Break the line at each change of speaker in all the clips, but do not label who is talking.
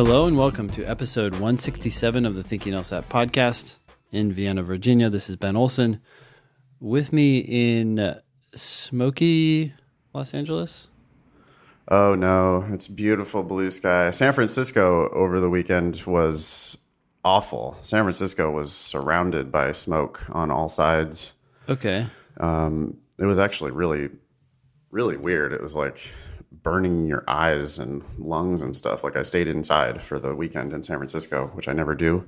Hello and welcome to episode 167 of the Thinking LSAT podcast in Vienna, Virginia. This is Ben Olson. With me in smoky Los Angeles.
Oh no, it's beautiful blue sky. San Francisco over the weekend was awful. San Francisco was surrounded by smoke on all sides.
Okay.
It was actually really, really weird. It was like burning your eyes and lungs and stuff. Like I stayed inside for the weekend in San Francisco, which I never do.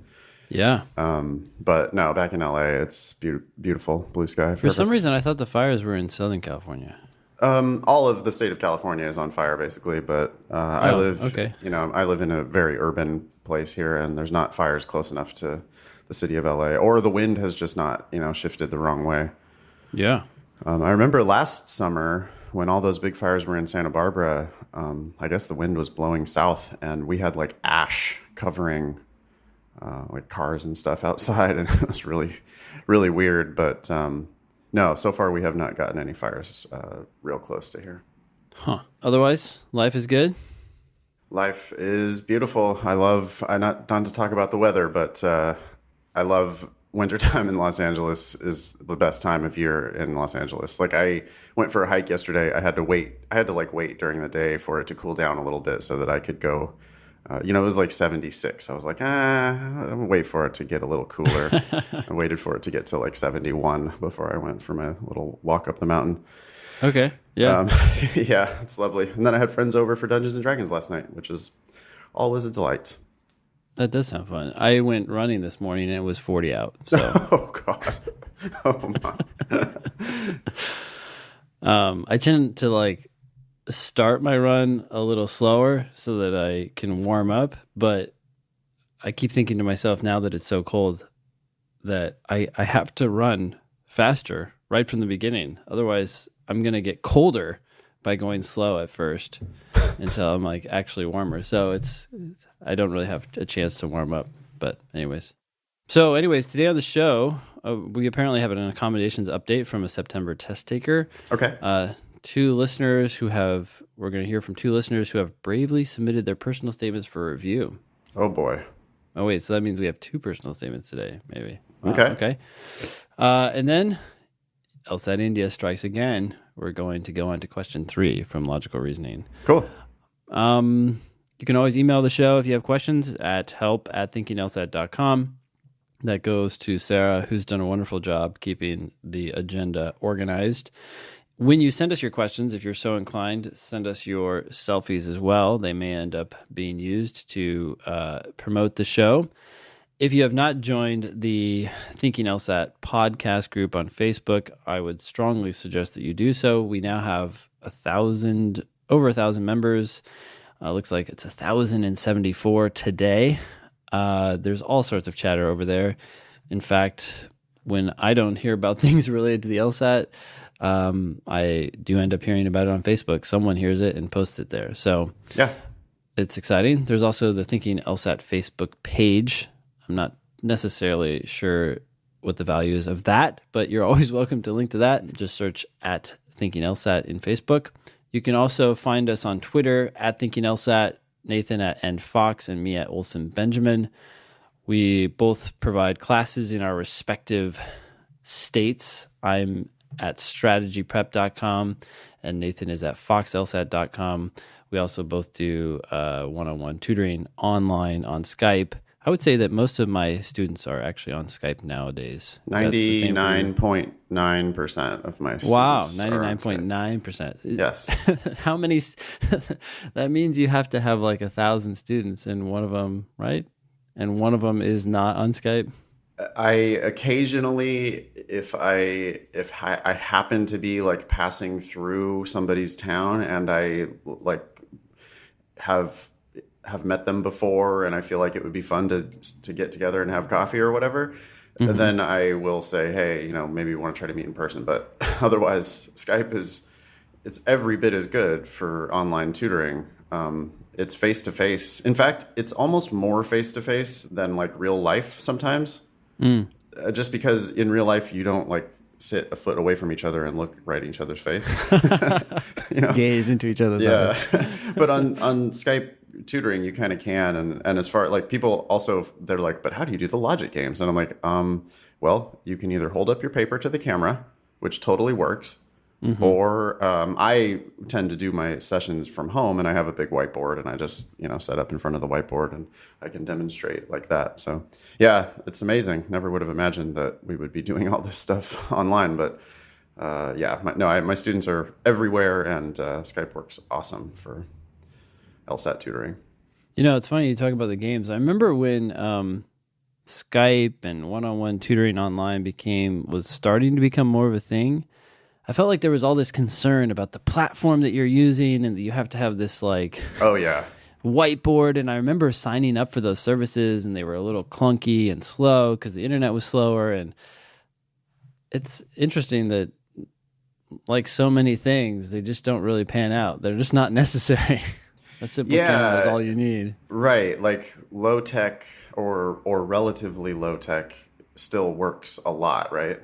Yeah.
But no, back in LA, it's beautiful blue sky.
For some reason, I thought the fires were in Southern California.
All of the state of California is on fire basically, but I live in a very urban place here, and there's not fires close enough to the city of LA, or the wind has just not, shifted the wrong way.
Yeah.
I remember last summer when all those big fires were in Santa Barbara, I guess the wind was blowing south, and we had like ash covering like cars and stuff outside, and it was really, really weird. But no, so far we have not gotten any fires real close to here.
Huh. Otherwise, life is good?
Life is beautiful. I'm not to talk about the weather, but I love wintertime in Los Angeles. Is the best time of year in Los Angeles. Like I went for a hike yesterday. I had to wait during the day for it to cool down a little bit so that I could go. It was like 76. I was like, I'm gonna wait for it to get a little cooler. I waited for it to get to like 71 before I went for my little walk up the mountain.
Okay. Yeah.
Yeah, it's lovely. And then I had friends over for Dungeons and Dragons last night, which is always a delight.
That does sound fun. I went running this morning and it was 40 out. So.
Oh God. Oh my.
I tend to start my run a little slower so that I can warm up, but I keep thinking to myself now that it's so cold that I have to run faster right from the beginning. Otherwise, I'm going to get colder by going slow at first until I'm actually warmer. So I don't really have a chance to warm up. But anyways. Today on the show, we apparently have an accommodations update from a September test taker.
Okay.
We're going to hear from two listeners who have bravely submitted their personal statements for review.
Oh boy.
Oh wait, so that means we have two personal statements today, maybe. Wow,
okay.
Okay. And then LSAT India strikes again. We're going to go on to question 3 from Logical Reasoning.
Cool.
You can always email the show if you have questions at help@thinkinglsat.com. That goes to Sarah, who's done a wonderful job keeping the agenda organized. When you send us your questions, if you're so inclined, send us your selfies as well. They may end up being used to promote the show. If you have not joined the Thinking LSAT podcast group on Facebook, I would strongly suggest that you do so. We now have over 1,000 members. Looks like it's 1,074 today. There's all sorts of chatter over there. In fact, when I don't hear about things related to the LSAT, I do end up hearing about it on Facebook. Someone hears it and posts it there. So
yeah,
it's exciting. There's also the Thinking LSAT Facebook page. I'm not necessarily sure what the value is of that, but you're always welcome to link to that. Just search at Thinking LSAT in Facebook. You can also find us on Twitter at Thinking LSAT, Nathan at NFox, and me at Olson Benjamin. We both provide classes in our respective states. I'm at strategyprep.com and Nathan is at foxlsat.com. We also both do one-on-one tutoring online on Skype. I would say that most of my students are actually on Skype nowadays.
99.9% of my students.
Wow, 99.9%.
Yes.
How many? That means you have to have 1,000 students, and one of them, right? And one of them is not on Skype.
I occasionally, if I happen to be passing through somebody's town and I have met them before and I feel like it would be fun to get together and have coffee or whatever, mm-hmm. And then I will say, hey, maybe we want to try to meet in person. But otherwise, Skype it's every bit as good for online tutoring. It's face-to-face. In fact, it's almost more face-to-face than real life sometimes. Just because in real life, you don't sit a foot away from each other and look right in each other's face.
Gaze into each other's eyes.
But on Skype, tutoring, you kind of can. And as far like people also, they're like, but how do you do the logic games? And I'm like, well, you can either hold up your paper to the camera, which totally works, or I tend to do my sessions from home, and I have a big whiteboard, and I just set up in front of the whiteboard, and I can demonstrate like that. So yeah, it's amazing. Never would have imagined that we would be doing all this stuff online, but my students are everywhere, and Skype works awesome for LSAT tutoring.
It's funny you talk about the games. I remember when Skype and one-on-one tutoring online was starting to become more of a thing. I felt like there was all this concern about the platform that you're using and that you have to have this whiteboard. And I remember signing up for those services, and they were a little clunky and slow because the internet was slower. And it's interesting that, like so many things, they just don't really pan out. They're just not necessary. A simple camera is all you need.
Right. Like low tech or relatively low tech still works a lot, right?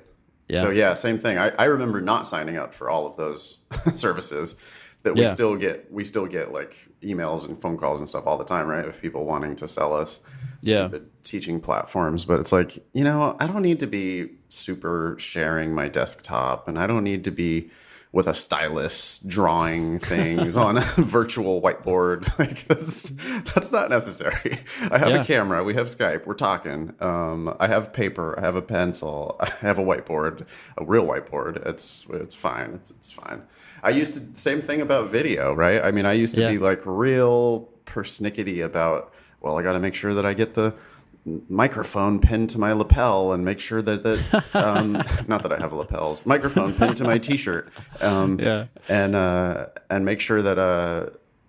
Yeah. So yeah, same thing. I remember not signing up for all of those services that we still get like emails and phone calls and stuff all the time, right? Of people wanting to sell us stupid teaching platforms. But it's like, I don't need to be super sharing my desktop, and I don't need to be with a stylus drawing things on a virtual whiteboard. Like that's not necessary. I have a camera. We have Skype. We're talking. I have paper. I have a pencil. I have a whiteboard, a real whiteboard. It's fine. It's fine. I used to, same thing about video, right? I mean, I used to be like real persnickety about, well, I got to make sure that I get the microphone pinned to my lapel and make sure that not that I have lapels, microphone pinned to my t-shirt, and make sure that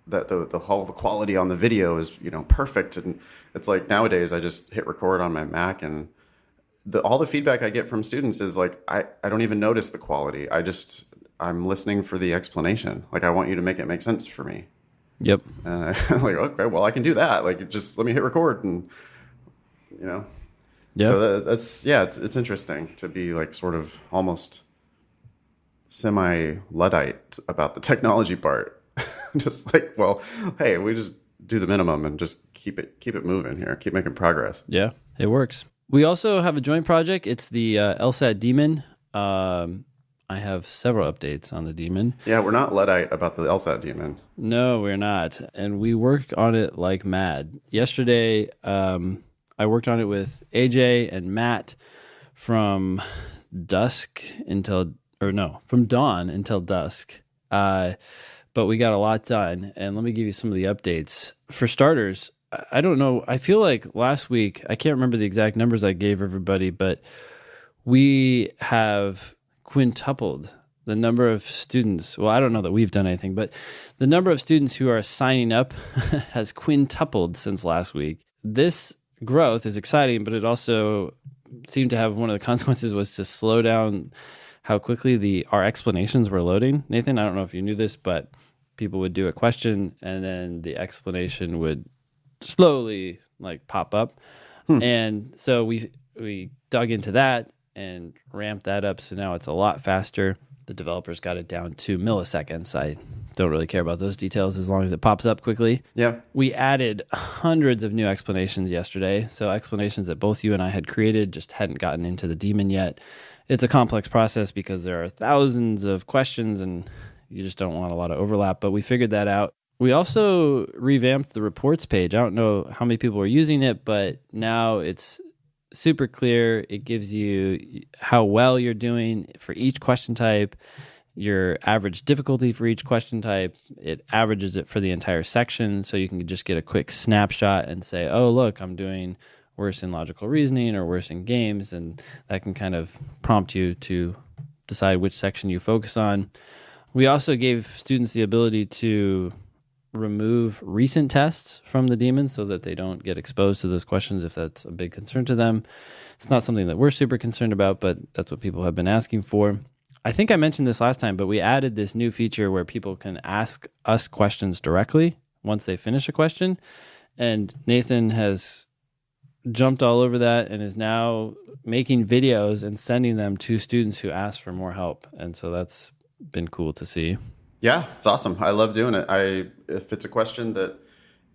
the quality on the video is perfect. And it's like nowadays I just hit record on my Mac, and all the feedback I get from students is like I don't even notice the quality. I'm listening for the explanation. Like I want you to make it make sense for me.
Yep.
And I'm like, okay, well I can do that. Like just let me hit record and. So it's interesting to be like sort of almost semi-Luddite about the technology part. Just like, well, hey, we just do the minimum and just keep it moving here, keep making progress.
Yeah, it works. We also have a joint project. It's the LSAT Demon. I have several updates on the Demon.
Yeah, we're not Luddite about the LSAT Demon.
No, we're not. And we work on it like mad. Yesterday, I worked on it with AJ and Matt from from dawn until dusk. But we got a lot done. And let me give you some of the updates. For starters, I don't know. I feel like last week, I can't remember the exact numbers I gave everybody, but we have quintupled the number of students. Well, I don't know that we've done anything, but the number of students who are signing up has quintupled since last week. This growth is exciting, but it also seemed to have one of the consequences was to slow down how quickly our explanations were loading. Nathan, I don't know if you knew this, but people would do a question and then the explanation would slowly like pop up. And so we dug into that and ramped that up. So now it's a lot faster. The developers got it down to milliseconds. I don't really care about those details as long as it pops up quickly.
Yeah.
We added hundreds of new explanations yesterday. So explanations that both you and I had created, just hadn't gotten into the Demon yet. It's a complex process because there are thousands of questions and you just don't want a lot of overlap, but we figured that out. We also revamped the reports page. I don't know how many people are using it, but now it's super clear. It gives you how well you're doing for each question type, your average difficulty for each question type. It averages it for the entire section, so you can just get a quick snapshot and say, oh, look, I'm doing worse in logical reasoning or worse in games, and that can kind of prompt you to decide which section you focus on. We also gave students the ability to remove recent tests from the Demon so that they don't get exposed to those questions if that's a big concern to them. It's not something that we're super concerned about, but that's what people have been asking for. I think I mentioned this last time, but we added this new feature where people can ask us questions directly once they finish a question. And Nathan has jumped all over that and is now making videos and sending them to students who ask for more help. And so that's been cool to see.
Yeah, it's awesome. I love doing it. If it's a question that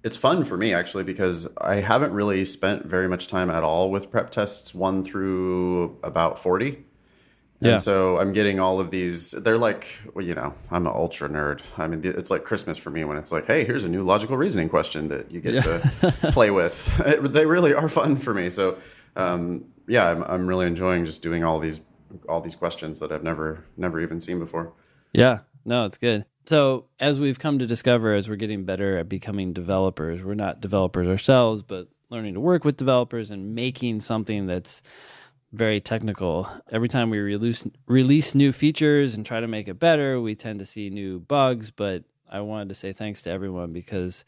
it's fun for me actually because I haven't really spent very much time at all with prep tests 1 through about 40. And so I'm getting all of these. They're like, well, I'm an ultra nerd. I mean, it's like Christmas for me when it's like, hey, here's a new logical reasoning question that you get to play with. They really are fun for me. So, I'm really enjoying just doing all these questions that I've never even seen before.
Yeah, no, it's good. So as we've come to discover, as we're getting better at becoming developers, we're not developers ourselves, but learning to work with developers and making something that's very technical. Every time we release new features and try to make it better, we tend to see new bugs. But I wanted to say thanks to everyone because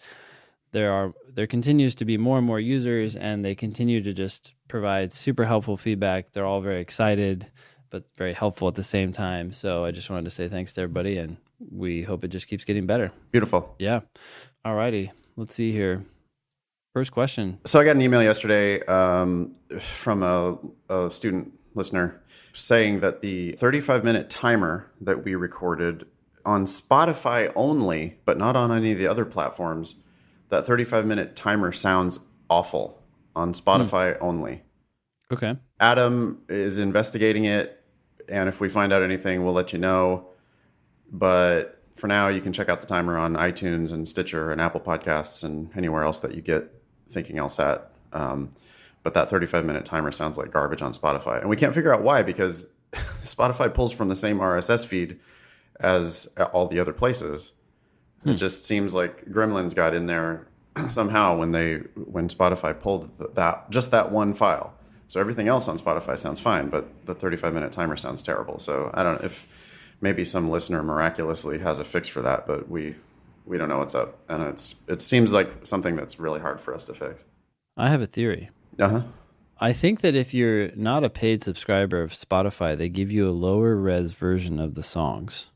there continues to be more and more users, and they continue to just provide super helpful feedback. They're all very excited, but very helpful at the same time. So I just wanted to say thanks to everybody, and we hope it just keeps getting better.
Beautiful.
Yeah. All righty. Let's see here. First question.
So I got an email yesterday from a student listener saying that the 35-minute timer that we recorded on Spotify only, but not on any of the other platforms, that 35-minute timer sounds awful on Spotify only.
Okay.
Adam is investigating it, and if we find out anything, we'll let you know. But for now, you can check out the timer on iTunes and Stitcher and Apple Podcasts and anywhere else that you get Thinking LSAT. But that 35-minute timer sounds like garbage on Spotify. And we can't figure out why, because Spotify pulls from the same RSS feed as all the other places. It just seems like Gremlins got in there somehow when Spotify pulled that one file. So everything else on Spotify sounds fine, but the 35-minute timer sounds terrible. So I don't know if maybe some listener miraculously has a fix for that, but we don't know what's up. And it seems like something that's really hard for us to fix.
I have a theory.
Uh-huh.
I think that if you're not a paid subscriber of Spotify, they give you a lower res version of the songs.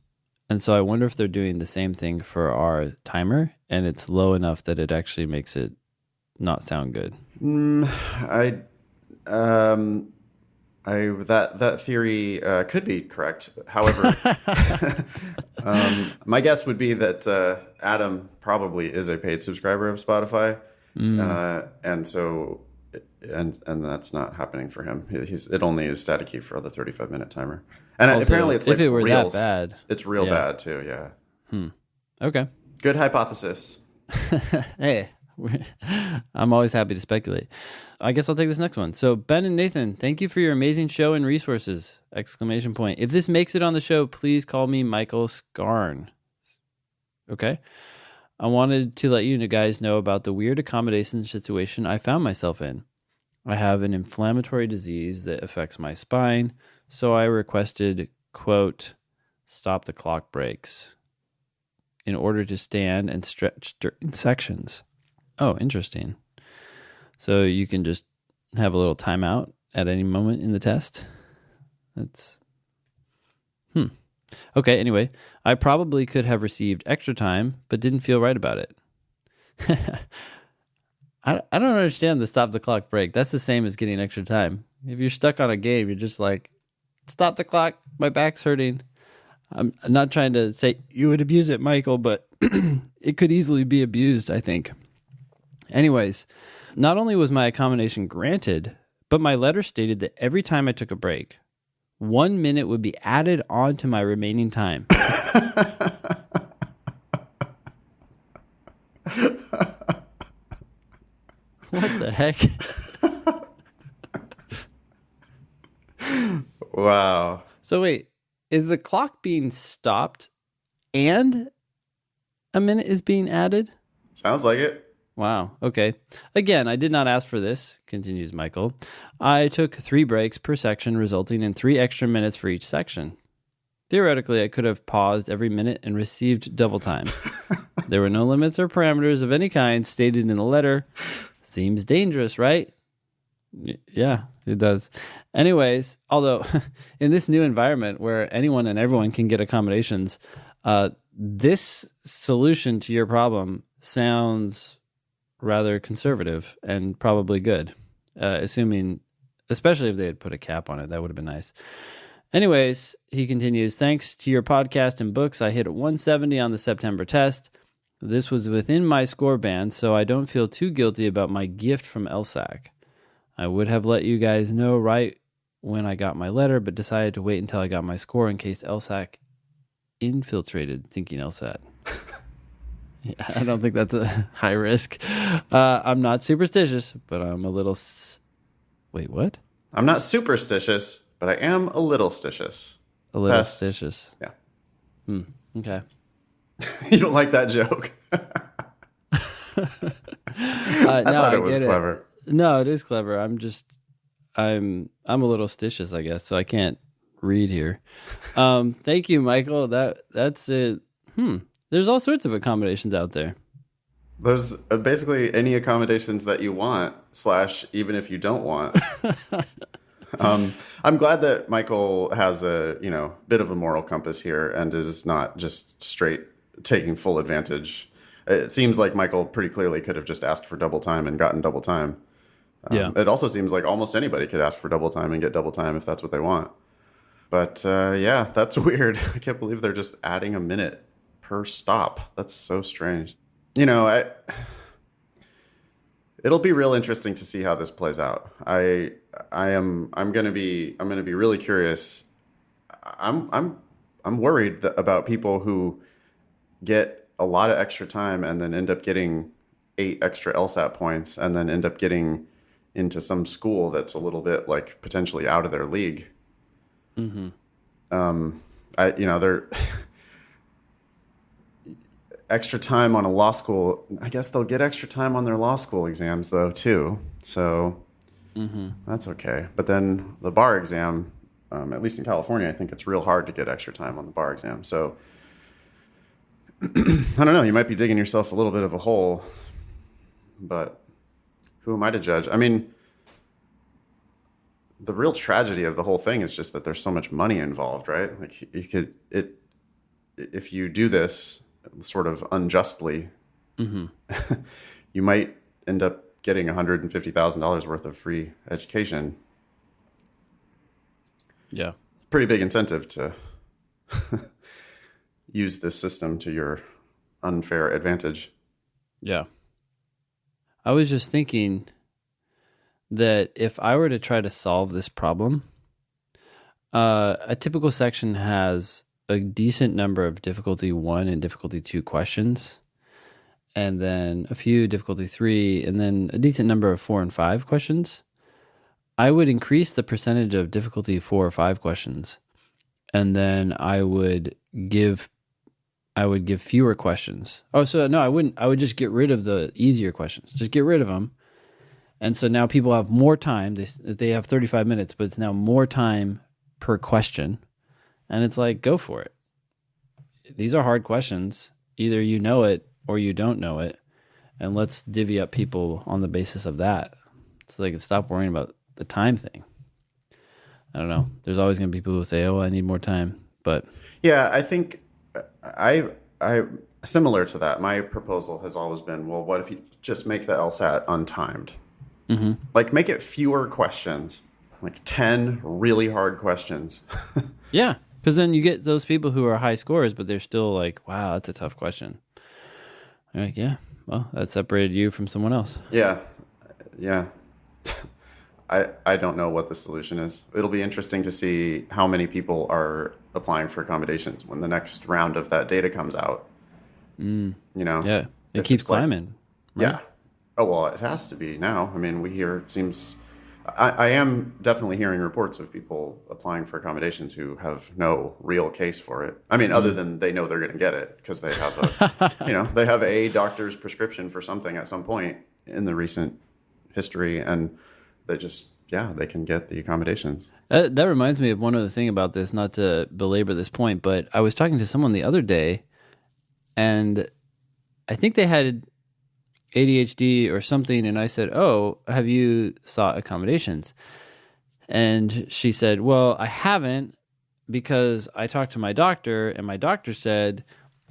And so I wonder if they're doing the same thing for our timer, and it's low enough that it actually makes it not sound good.
That theory could be correct. However, my guess would be that Adam probably is a paid subscriber of Spotify, and so that's not happening for him. It only is static key for the 35-minute timer, and also, apparently it's like
if it were
reels.
that bad,
it's real bad too. Yeah.
Okay.
Good hypothesis.
Hey. I'm always happy to speculate. I guess I'll take this next one. So Ben and Nathan, thank you for your amazing show and resources! ! If this makes it on the show, please call me Michael Scarne. Okay. I wanted to let you guys know about the weird accommodations situation I found myself in. I have an inflammatory disease that affects my spine, so I requested, quote, stop the clock breaks in order to stand and stretch during sections. Oh, interesting. So you can just have a little timeout at any moment in the test? That's... Okay, anyway, I probably could have received extra time, but didn't feel right about it. I don't understand the stop the clock break. That's the same as getting extra time. If you're stuck on a game, you're just like, stop the clock, my back's hurting. I'm not trying to say you would abuse it, Michael, but it could easily be abused, I think. Anyways, not only was my accommodation granted, but my letter stated that every time I took a break, 1 minute would be added on to my remaining time. What the heck?
Wow.
So wait, is the clock being stopped and a minute is being added?
Sounds like it.
Wow. Okay. Again, I did not ask for this, continues Michael. I took 3 breaks per section, resulting in 3 extra minutes for each section. Theoretically, I could have paused every minute and received double time. There were no limits or parameters of any kind stated in the letter. Seems dangerous, right? Yeah, it does. Anyways, although in this new environment where anyone and everyone can get accommodations, this solution to your problem sounds rather conservative and probably good, assuming, especially if they had put a cap on it, that would have been nice. Anyways, he continues, thanks to your podcast and books, I hit 170 on the September test. This was within my score band, so I don't feel too guilty about my gift from LSAC. I would have let you guys know right when I got my letter, but decided to wait until I got my score in case LSAC infiltrated Thinking LSAT. Yeah, I don't think that's a high risk. I'm not superstitious, but I'm a little... Wait, what?
I'm not superstitious, but I am a little stitious.
A little
Best.
stitious.
Yeah.
Okay.
You don't like that joke? I thought it was clever.
No, it is clever. I'm a little stitious, I guess, so I can't read here. Thank you, Michael. That's it. There's all sorts of accommodations out there.
There's basically any accommodations that you want, / even if you don't want. I'm glad that Michael has a bit of a moral compass here and is not just straight taking full advantage. It seems like Michael pretty clearly could have just asked for double time and gotten double time.
Yeah.
It also seems like almost anybody could ask for double time and get double time if that's what they want. But yeah, that's weird. I can't believe they're just adding a minute per stop. That's so strange. It'll be real interesting to see how this plays out. I'm gonna be really curious. I'm worried about people who get a lot of extra time and then end up getting 8 extra LSAT points and then end up getting into some school that's a little bit like potentially out of their league. They're extra time on a law school. I guess they'll get extra time on their law school exams though too. So that's okay. But then the bar exam, at least in California, I think it's real hard to get extra time on the bar exam. So I don't know. You might be digging yourself a little bit of a hole, but who am I to judge? I mean, the real tragedy of the whole thing is just that there's so much money involved, right? Like if you do this sort of unjustly, you might end up getting $150,000 worth of free education.
Yeah.
Pretty big incentive to use this system to your unfair advantage.
Yeah. I was just thinking that if I were to try to solve this problem, a typical section has a decent number of difficulty 1 and difficulty 2 questions, and then a few difficulty 3, and then a decent number of 4 and 5 questions. I would increase the percentage of difficulty 4 or 5 questions, and then I would give fewer questions. Oh, so no, I wouldn't. I would just get rid of the easier questions. Just get rid of them. And so now people have more time. They have 35 minutes, but it's now more time per question. And it's like, go for it. These are hard questions. Either you know it or you don't know it. And let's divvy up people on the basis of that. So they can stop worrying about the time thing. I don't know. There's always going to be people who say, oh, I need more time. But
yeah, I think I similar to that. My proposal has always been, well, what if you just make the LSAT untimed? Like make it fewer questions, like 10 really hard questions.
Yeah, because then you get those people who are high scorers, but they're still like, wow, that's a tough question. You're like, yeah, well, that separated you from someone else.
Yeah. I don't know what the solution is. It'll be interesting to see how many people are applying for accommodations when the next round of that data comes out.
Yeah, it keeps climbing.
Right? Yeah. Oh, well, it has to be now. I mean, I am definitely hearing reports of people applying for accommodations who have no real case for it. I mean, other than they know they're going to get it because they have they have a doctor's prescription for something at some point in the recent history, and they can get the accommodations.
That reminds me of one other thing about this, not to belabor this point, but I was talking to someone the other day, and I think they had ADHD or something, and I said, oh, have you sought accommodations? And she said, well, I haven't, because I talked to my doctor, and my doctor said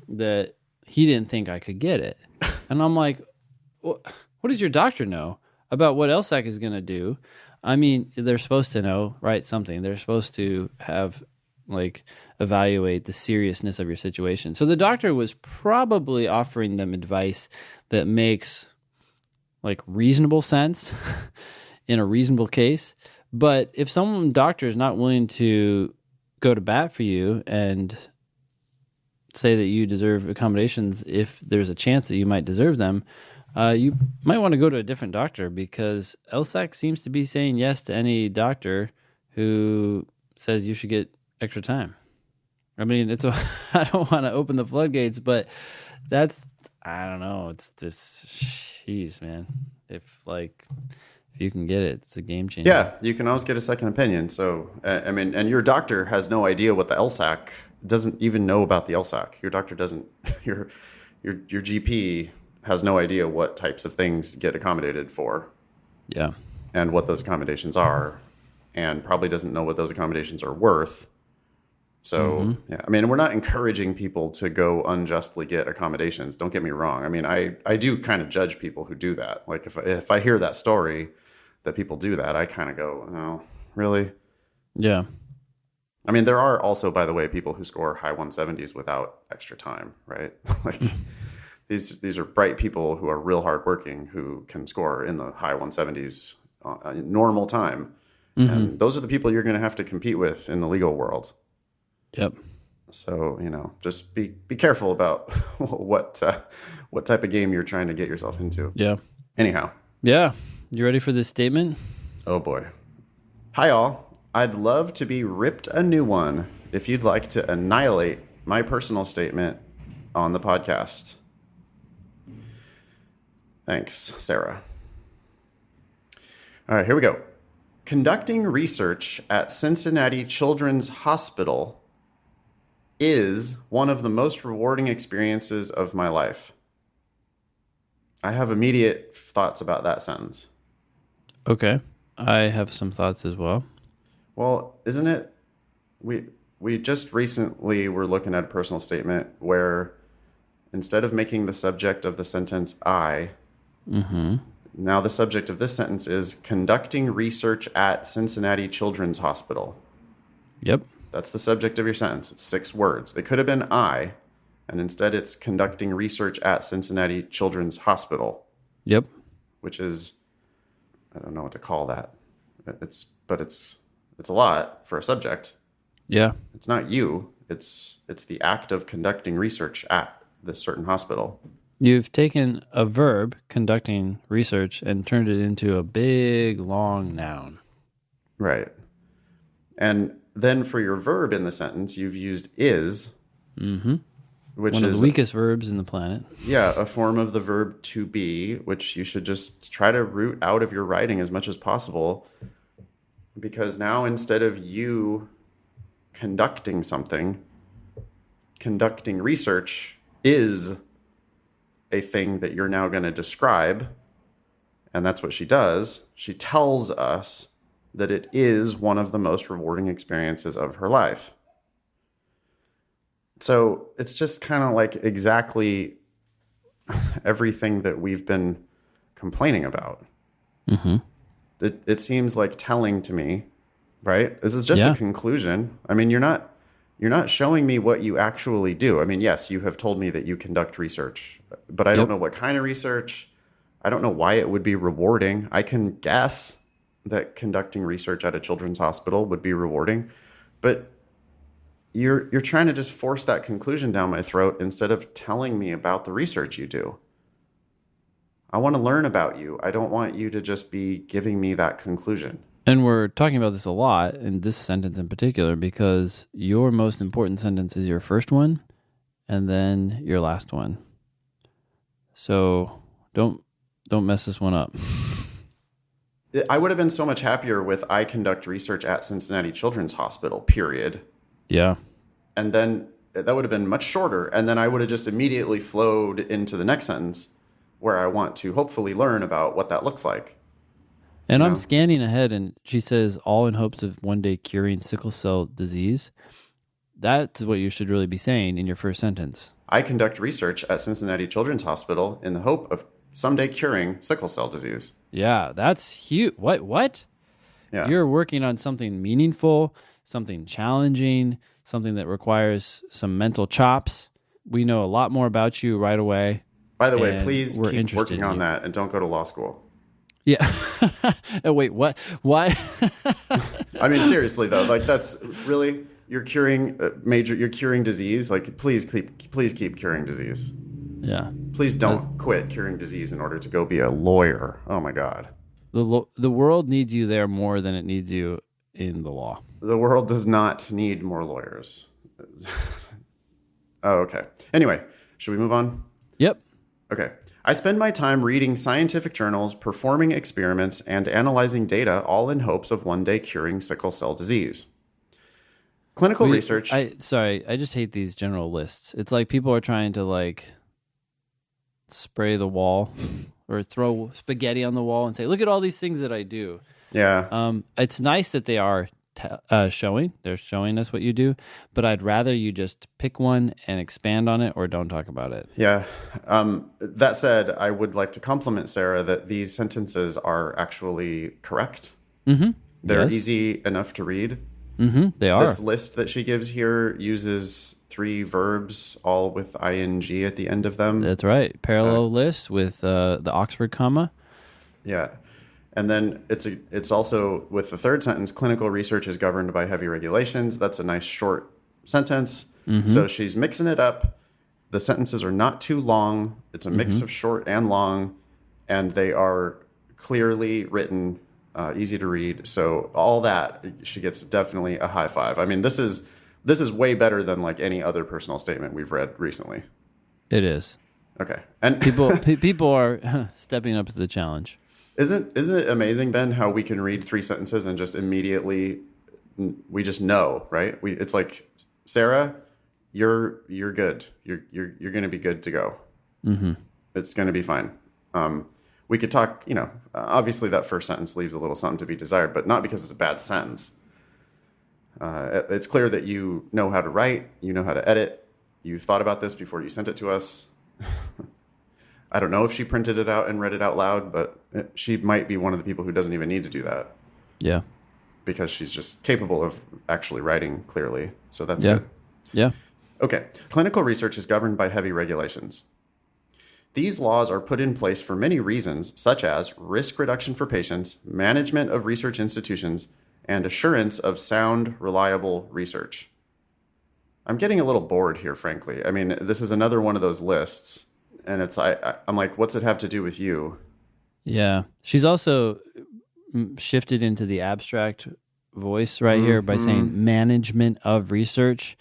that he didn't think I could get it. And I'm like, what does your doctor know about what LSAC is going to do? I mean, they're supposed to know, right? Something. They're supposed to have like evaluate the seriousness of your situation. So the doctor was probably offering them advice that makes like reasonable sense in a reasonable case. But if some doctor is not willing to go to bat for you and say that you deserve accommodations if there's a chance that you might deserve them, you might want to go to a different doctor, because LSAC seems to be saying yes to any doctor who says you should get extra time. I mean, I don't want to open the floodgates, but I don't know. It's just, jeez, man. If you can get it, it's a game changer.
Yeah, you can always get a second opinion. So, I mean, and your doctor has no idea what the LSAC, doesn't even know about the LSAC. Your doctor doesn't, your GP has no idea what types of things get accommodated for.
Yeah.
And what those accommodations are, and probably doesn't know what those accommodations are worth. So, yeah, I mean, we're not encouraging people to go unjustly get accommodations. Don't get me wrong. I mean, I do kind of judge people who do that. Like if I hear that story that people do that, I kind of go, oh, really?
Yeah.
I mean, there are also, by the way, people who score high 170s without extra time, right? Like these are bright people who are real hardworking who can score in the high 170s normal time. And those are the people you're going to have to compete with in the legal world.
Yep.
So, just be careful about what type of game you're trying to get yourself into.
Yeah.
Anyhow.
Yeah. You ready for this statement?
Oh, boy. Hi, all. I'd love to be ripped a new one if you'd like to annihilate my personal statement on the podcast. Thanks, Sarah. All right, here we go. Conducting research at Cincinnati Children's Hospital is one of the most rewarding experiences of my life. I have immediate thoughts about that sentence.
Okay. I have some thoughts as well.
Well, isn't it? We just recently were looking at a personal statement where instead of making the subject of the sentence I, now the subject of this sentence is conducting research at Cincinnati Children's Hospital.
Yep.
That's the subject of your sentence. It's 6 words. It could have been I, and instead it's conducting research at Cincinnati Children's Hospital.
Yep.
Which is, I don't know what to call that. It's a lot for a subject.
Yeah.
It's not you. It's the act of conducting research at this certain hospital.
You've taken a verb, conducting research, and turned it into a big, long noun.
Right. And then for your verb in the sentence, you've used is, which
one of
is
the weakest verbs in the planet.
Yeah, a form of the verb to be, which you should just try to root out of your writing as much as possible. Because now instead of you conducting something, conducting research is a thing that you're now going to describe. And that's what she does. She tells us that it is one of the most rewarding experiences of her life. So it's just kind of like exactly everything that we've been complaining about. It seems like telling to me, right? This is just a conclusion. I mean, you're not showing me what you actually do. I mean, yes, you have told me that you conduct research, but I don't know what kind of research. I don't know why it would be rewarding. I can guess that conducting research at a children's hospital would be rewarding, but you're trying to just force that conclusion down my throat instead of telling me about the research you do. I want to learn about you. I don't want you to just be giving me that conclusion.
And we're talking about this a lot in this sentence in particular because your most important sentence is your first one and then your last one. So don't mess this one up.
I would have been so much happier with I conduct research at Cincinnati Children's Hospital, period.
Yeah.
And then that would have been much shorter. And then I would have just immediately flowed into the next sentence where I want to hopefully learn about what that looks like.
And I'm scanning ahead, and she says, all in hopes of one day curing sickle cell disease. That's what you should really be saying in your first sentence.
I conduct research at Cincinnati Children's Hospital in the hope of someday curing sickle cell disease.
Yeah, that's huge. What?
Yeah.
You're working on something meaningful, something challenging, something that requires some mental chops. We know a lot more about you right away.
By the way,
and
please
we're
keep
interested
working
in
on
you.
that and don't go to law school.
Yeah. Oh, wait, what? Why?
I mean, seriously though, like that's really you're curing you're curing disease. Like, please keep curing disease.
Yeah.
Please don't quit curing disease in order to go be a lawyer. Oh my God.
The world needs you there more than it needs you in the law.
The world does not need more lawyers. Oh, okay. Anyway, should we move on?
Yep.
Okay. I spend my time reading scientific journals, performing experiments, and analyzing data, all in hopes of one day curing sickle cell disease. Clinical research.
I just hate these general lists. It's like people are trying to like spray the wall or throw spaghetti on the wall and say, look at all these things that I do.
Yeah.
It's nice that they are they're showing us what you do, but I'd rather you just pick one and expand on it or don't talk about it.
Yeah. That said, I would like to compliment Sarah that these sentences are actually correct.
Mm-hmm.
They're easy enough to read.
Mm-hmm. They are.
This list that she gives here uses 3 verbs, all with ing at the end of them.
That's right. Parallel list with the Oxford comma.
Yeah. And then it's also with the third sentence, clinical research is governed by heavy regulations. That's a nice short sentence. Mm-hmm. So she's mixing it up. The sentences are not too long. It's a mix of short and long, and they are clearly written, easy to read. So all that, she gets definitely a high five. I mean, this is way better than like any other personal statement we've read recently.
It is.
Okay. And
people are stepping up to the challenge.
Isn't it amazing, Ben, how we can read 3 sentences and just immediately we just know, right? It's like, Sarah, you're good. You're going to be good to go. Mm-hmm. It's going to be fine. We could talk, obviously that first sentence leaves a little something to be desired, but not because it's a bad sentence. It's clear that you know how to write, you know how to edit. You've thought about this before you sent it to us. I don't know if she printed it out and read it out loud, but she might be one of the people who doesn't even need to do that.
Yeah.
Because she's just capable of actually writing clearly. So that's good.
Yeah.
Okay. Clinical research is governed by heavy regulations. These laws are put in place for many reasons, such as risk reduction for patients, management of research institutions, and assurance of sound, reliable research. I'm getting a little bored here, frankly. I mean, this is another one of those lists. And I'm like, what's it have to do with you?
Yeah. She's also shifted into the abstract voice right here by saying management of research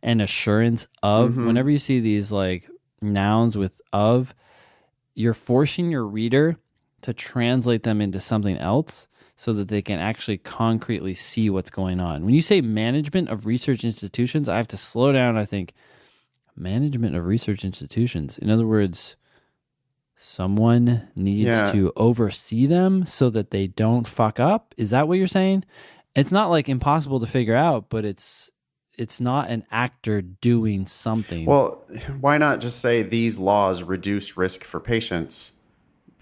and assurance of. Whenever you see these like nouns with of, you're forcing your reader to translate them into something else so that they can actually concretely see what's going on. When you say management of research institutions, I have to slow down. I think, management of research institutions. In other words, someone needs to oversee them so that they don't fuck up. Is that what you're saying? It's not like impossible to figure out, but it's not an actor doing something.
Well, why not just say these laws reduce risk for patients,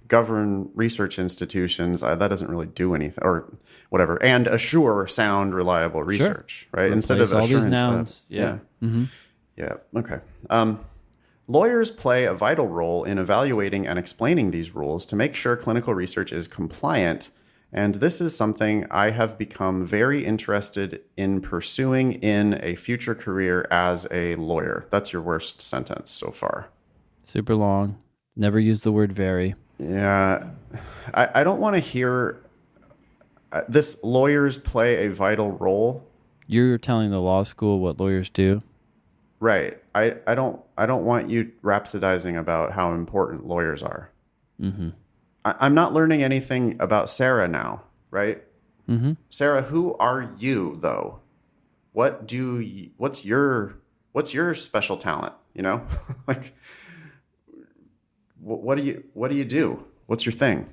govern research institutions? That doesn't really do anything, or whatever, and assure sound, reliable research, right?
Replace
Instead of
all
assurance.
these nouns.
Yeah. Okay. Lawyers play a vital role in evaluating and explaining these rules to make sure clinical research is compliant. And this is something I have become very interested in pursuing in a future career as a lawyer. That's your worst sentence so far.
Super long. Never use the word very.
Yeah. I don't want to hear this. Lawyers play a vital role. You're
telling the law school what lawyers do.
Right. I don't want you rhapsodizing about how important lawyers are. Mm-hmm. I'm not learning anything about Sarah now, right? Mm-hmm. Sarah, who are you though? What's your special talent? Like, what do you do? What's your thing?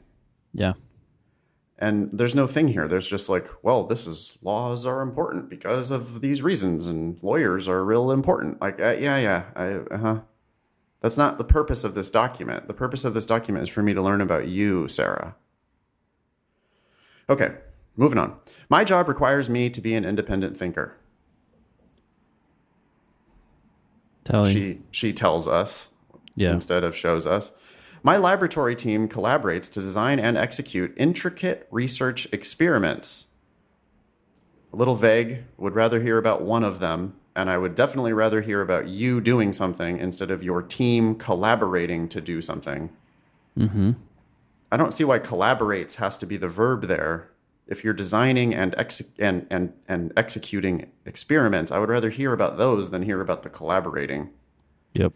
Yeah. And there's no thing here. There's just like, well, laws are important because of these reasons, and lawyers are real important. Like, That's not the purpose of this document. The purpose of this document is for me to learn about you, Sarah. Okay, moving on. My job requires me to be an independent thinker.
Telling.
She tells us
Yeah.
instead of shows us. My laboratory team collaborates to design and execute intricate research experiments. A little vague. Would rather hear about one of them, and I would definitely rather hear about you doing something instead of your team collaborating to do something.
Mm-hmm.
I don't see why collaborates has to be the verb there. If you're designing and executing experiments, I would rather hear about those than hear about the collaborating.
Yep.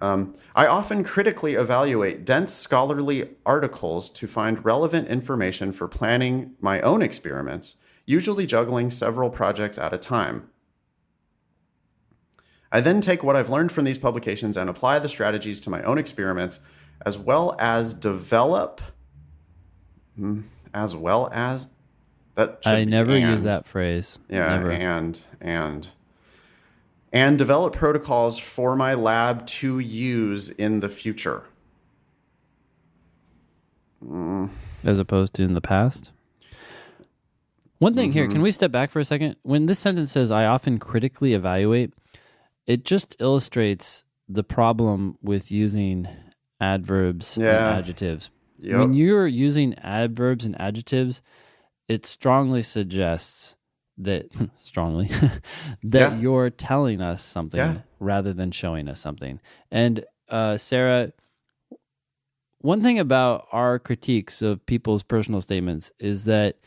I often critically evaluate dense scholarly articles to find relevant information for planning my own experiments, usually juggling several projects at a time. I then take what I've learned from these publications and apply the strategies to my own experiments, as well as develop, that should
I
be
never
and.
use that phrase.
Yeah,
Never.
and develop protocols for my lab to use in the future.
As opposed to in the past. One thing here, can we step back for a second? When this sentence says, I often critically evaluate, it just illustrates the problem with using adverbs and adjectives.
Yep.
When you're using adverbs and adjectives, it strongly suggests that you're telling us something rather than showing us something. And Sarah, one thing about our critiques of people's personal statements is that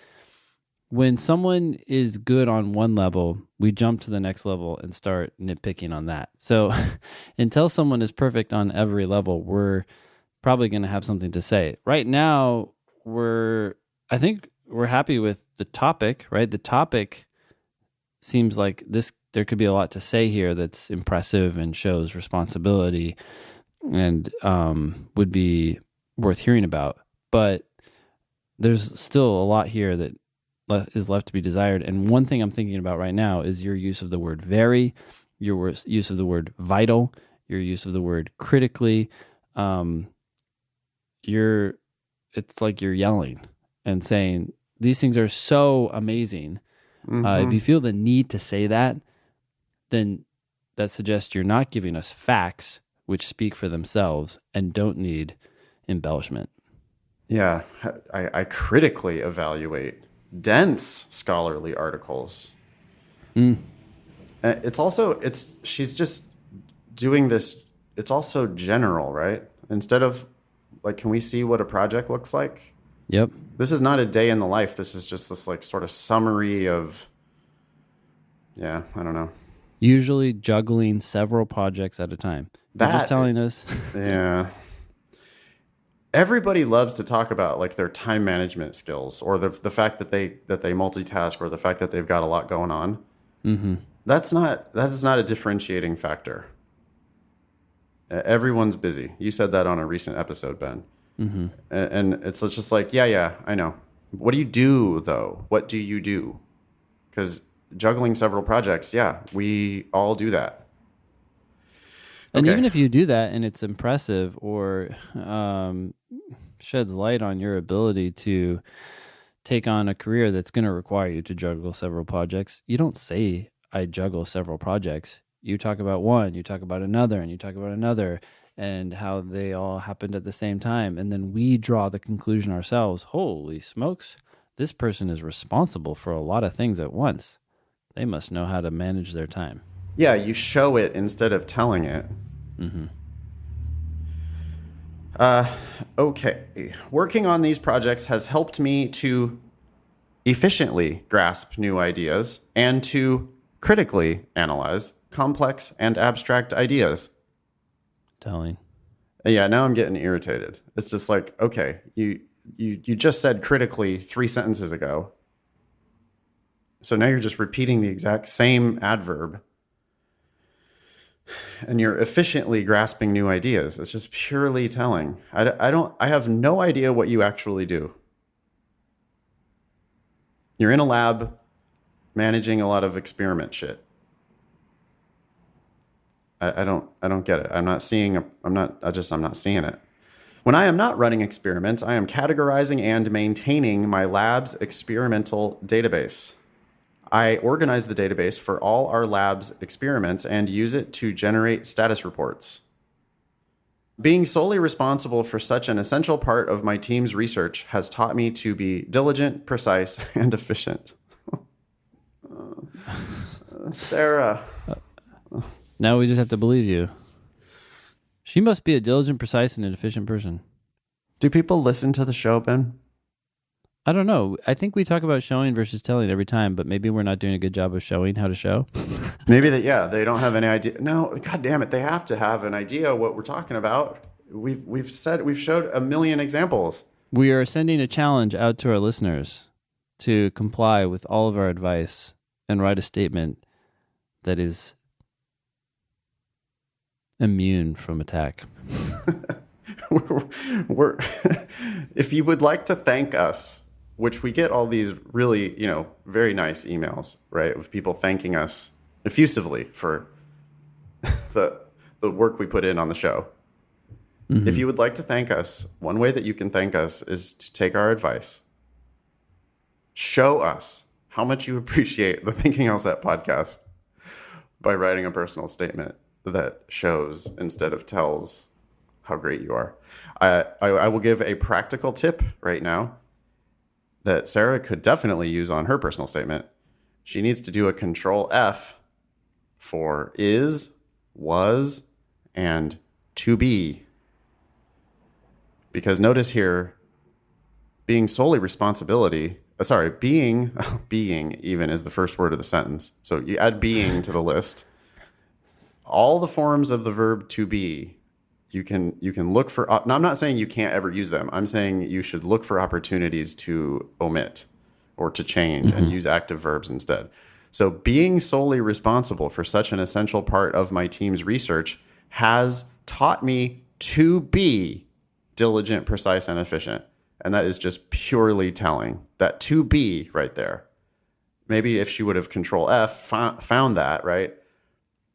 when someone is good on one level, we jump to the next level and start nitpicking on that. So until someone is perfect on every level, we're probably going to have something to say. Right now, I think we're happy with the topic, right? The topic seems like there could be a lot to say here that's impressive and shows responsibility and would be worth hearing about. But there's still a lot here that is left to be desired. And one thing I'm thinking about right now is your use of the word very, your use of the word vital, your use of the word critically. It's like you're yelling and saying, these things are so amazing. If you feel the need to say that, then that suggests you're not giving us facts which speak for themselves and don't need embellishment. Yeah,
I critically evaluate dense scholarly articles. She's just doing this. It's also general, right? Instead of like, can we see what a project looks like?
Yep.
This is not a day in the life. This is just this like sort of summary of, I don't know.
Usually juggling several projects at a time. You're just telling us.
Yeah. Everybody loves to talk about like their time management skills or the fact that they multitask or the fact that they've got a lot going on. Mm-hmm. That is not a differentiating factor. Everyone's busy. You said that on a recent episode, Ben. Mm-hmm. And it's just like, I know. What do you do though? What do you do? Because juggling several projects, we all do that.
And even if you do that and it's impressive or sheds light on your ability to take on a career that's going to require you to juggle several projects, you don't say, I juggle several projects. You talk about one, you talk about another, and you talk about another, and how they all happened at the same time. And then we draw the conclusion ourselves, holy smokes, this person is responsible for a lot of things at once. They must know how to manage their time.
Yeah, you show it instead of telling it. Mm-hmm. Okay. Working on these projects has helped me to efficiently grasp new ideas and to critically analyze complex and abstract ideas.
Telling.
Yeah, now I'm getting irritated. It's just like, okay, you just said critically 3 sentences ago. So now you're just repeating the exact same adverb. And you're efficiently grasping new ideas. It's just purely telling. I have no idea what you actually do. You're in a lab managing a lot of experiment shit. I don't get it. I'm not seeing it. When I am not running experiments, I am categorizing and maintaining my lab's experimental database. I organize the database for all our lab's experiments and use it to generate status reports. Being solely responsible for such an essential part of my team's research has taught me to be diligent, precise, and efficient. Sarah.
Now we just have to believe you. She must be a diligent, precise, and an efficient person.
Do people listen to the show, Ben?
I don't know. I think we talk about showing versus telling every time, but maybe we're not doing a good job of showing how to show.
Maybe they don't have any idea. No, God damn it, they have to have an idea what we're talking about. We've showed a million examples.
We are sending a challenge out to our listeners to comply with all of our advice and write a statement that is immune from attack.
we're if you would like to thank us, which we get all these really, very nice emails, right, of people thanking us effusively for the work we put in on the show. Mm-hmm. If you would like to thank us, one way that you can thank us is to take our advice. Show us how much you appreciate the Thinking LSAT podcast by writing a personal statement that shows instead of tells how great you are. I will give a practical tip right now that Sarah could definitely use on her personal statement. She needs to do a Control F for is, was, and to be. Because notice here, being solely responsibility, being even is the first word of the sentence. So you add being to the list. All the forms of the verb to be, you can look for. Now, I'm not saying you can't ever use them. I'm saying you should look for opportunities to omit or to change and use active verbs instead. So being solely responsible for such an essential part of my team's research has taught me to be diligent, precise, and efficient. And that is just purely telling. That to be right there. Maybe if she would have Control F found that, right?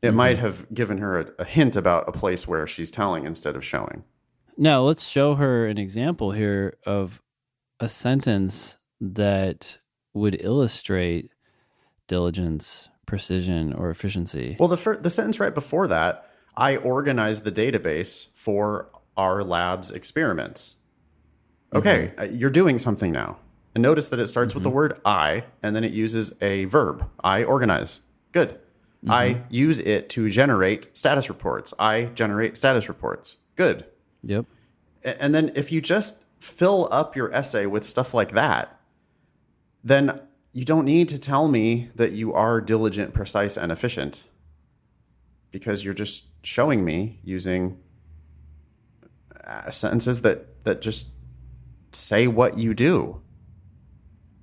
It might have given her a hint about a place where she's telling instead of showing.
Now, let's show her an example here of a sentence that would illustrate diligence, precision, or efficiency.
Well, the sentence right before that, I organize the database for our lab's experiments. Okay, you're doing something now. And notice that it starts with the word I, and then it uses a verb. I organize. Good. I use it to generate status reports. I generate status reports. Good.
Yep.
And then if you just fill up your essay with stuff like that, then you don't need to tell me that you are diligent, precise, and efficient, because you're just showing me using sentences that just say what you do.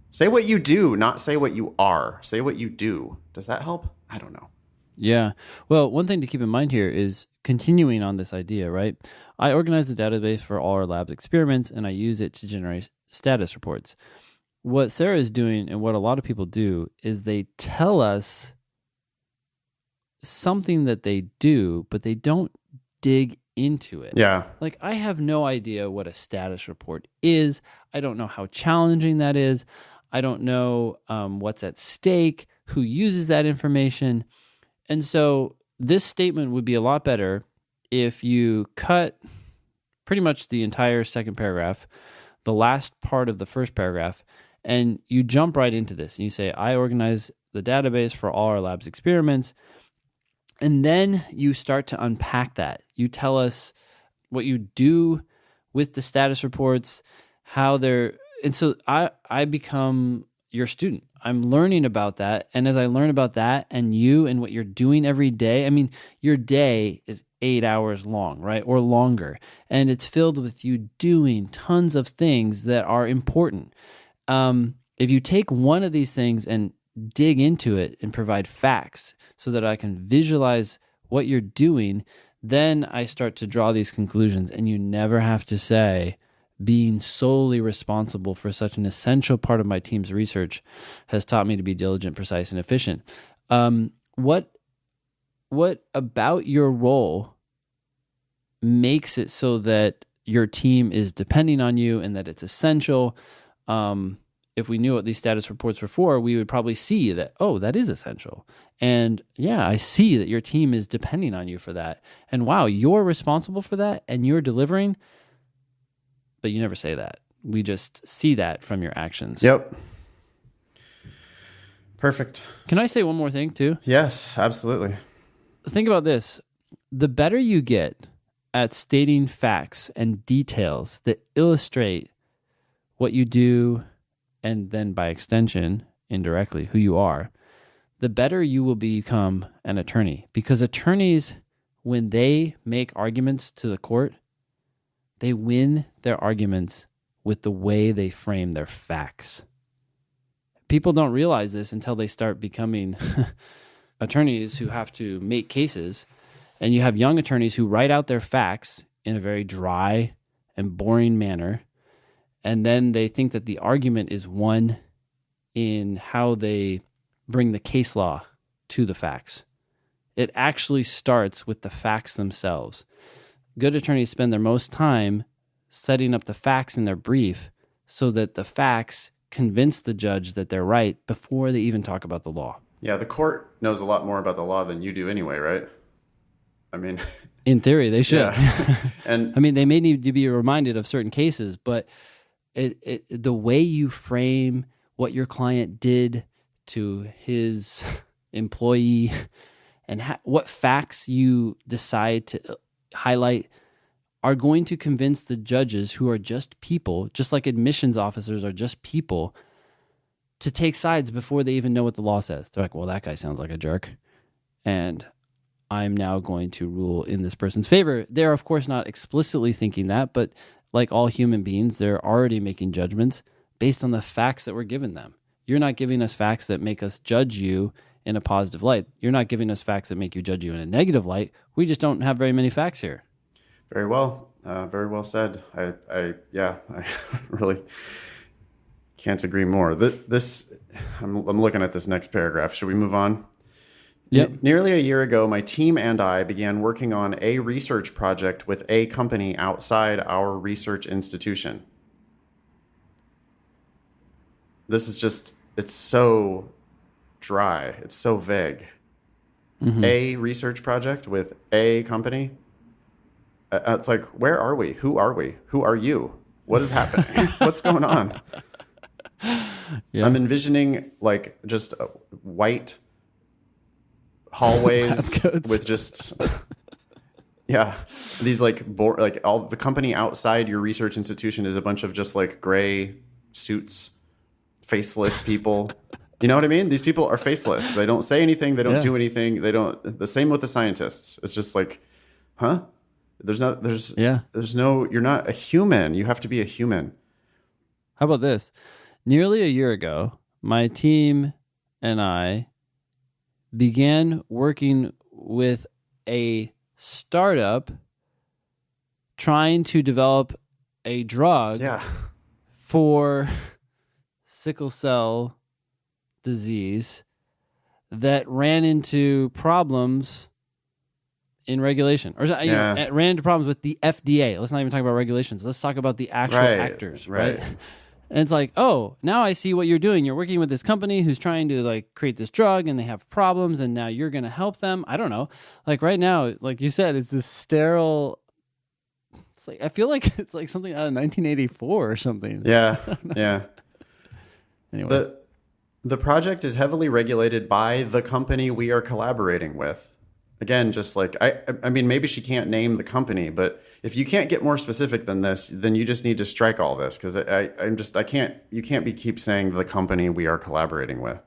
Say what you do, not say what you are. Say what you do. Does that help? I don't know.
Yeah. Well, one thing to keep in mind here is continuing on this idea, right? I organize the database for all our lab's experiments, and I use it to generate status reports. What Sarah is doing, and what a lot of people do, is they tell us something that they do, but they don't dig into it.
Yeah.
Like, I have no idea what a status report is. I don't know how challenging that is. I don't know what's at stake, who uses that information. And so this statement would be a lot better if you cut pretty much the entire second paragraph, the last part of the first paragraph, and you jump right into this. And you say, I organize the database for all our lab's experiments. And then you start to unpack that. You tell us what you do with the status reports, how they're... And so I become your student. I'm learning about that. And as I learn about that and you and what you're doing every day, I mean, your day is 8 hours long, right? Or longer. And it's filled with you doing tons of things that are important. If you take one of these things and dig into it and provide facts so that I can visualize what you're doing, then I start to draw these conclusions. And you never have to say, being solely responsible for such an essential part of my team's research has taught me to be diligent, precise, and efficient. What about your role makes it so that your team is depending on you and that it's essential? if we knew what these status reports were for, we would probably see that, oh, that is essential. And yeah, I see that your team is depending on you for that. And wow, you're responsible for that and you're delivering. But you never say that. We just see that from your actions.
Yep. Perfect.
Can I say one more thing too?
Yes, absolutely.
Think about this. The better you get at stating facts and details that illustrate what you do, and then by extension, indirectly, who you are, the better you will become an attorney. Because attorneys, when they make arguments to the court, they win their arguments with the way they frame their facts. People don't realize this until they start becoming attorneys who have to make cases. And you have young attorneys who write out their facts in a very dry and boring manner. And then they think that the argument is won in how they bring the case law to the facts. It actually starts with the facts themselves. Good attorneys spend their most time setting up the facts in their brief so that the facts convince the judge that they're right before they even talk about the law.
Yeah, the court knows a lot more about the law than you do anyway, right? I mean...
In theory, they should.
Yeah. And
I mean, they may need to be reminded of certain cases, but the way you frame what your client did to his employee and what facts you decide to highlight are going to convince the judges, who are just people, just like admissions officers are just people, to take sides before they even know what the law says. They're like, well, that guy sounds like a jerk, and I'm now going to rule in this person's favor. They're, of course, not explicitly thinking that, but like all human beings, they're already making judgments based on the facts that were given them. You're not giving us facts that make us judge you in a positive light. You're not giving us facts that make you judge you in a negative light. We just don't have very many facts here.
very well said. I really can't agree more. I'm looking at this next paragraph. Should we move on?
Yep.
Nearly a year ago, my team and I began working on a research project with a company outside our research institution. This is just, it's so dry. It's so vague. Mm-hmm. A research project with a company. It's like, where are we? Who are we? Who are you? What is happening? What's going on? Yeah. I'm envisioning like just white hallways with just these like all the company outside your research institution is a bunch of just like gray suits, faceless people. You know what I mean? These people are faceless. They don't say anything. They don't do anything. They don't. The same with the scientists. It's just like, huh? There's no. You're not a human. You have to be a human.
How about this? Nearly a year ago, my team and I began working with a startup trying to develop a drug for sickle cell disease that ran into problems in regulation, or ran into problems with the FDA. Let's not even talk about regulations. Let's talk about the actual actors, right? And it's like, oh, now I see what you're doing. You're working with this company who's trying to like create this drug, and they have problems, and now you're going to help them. I don't know. Like right now, like you said, it's this sterile. It's like I feel like it's like something out of 1984 or something.
Yeah, yeah.
Anyway,
the project is heavily regulated by the company we are collaborating with. Again, just like I mean, maybe she can't name the company, but if you can't get more specific than this, then you just need to strike all this, because you can't keep saying the company we are collaborating with.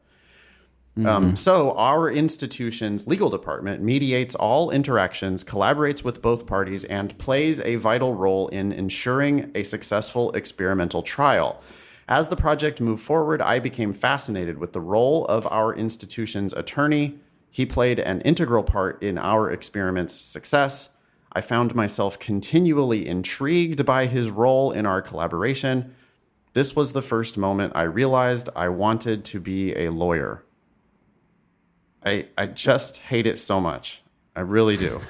Mm-hmm. So our institution's legal department mediates all interactions, collaborates with both parties, and plays a vital role in ensuring a successful experimental trial. As the project moved forward, I became fascinated with the role of our institution's attorney. He played an integral part in our experiment's success. I found myself continually intrigued by his role in our collaboration. This was the first moment I realized I wanted to be a lawyer. I just hate it so much. I really do.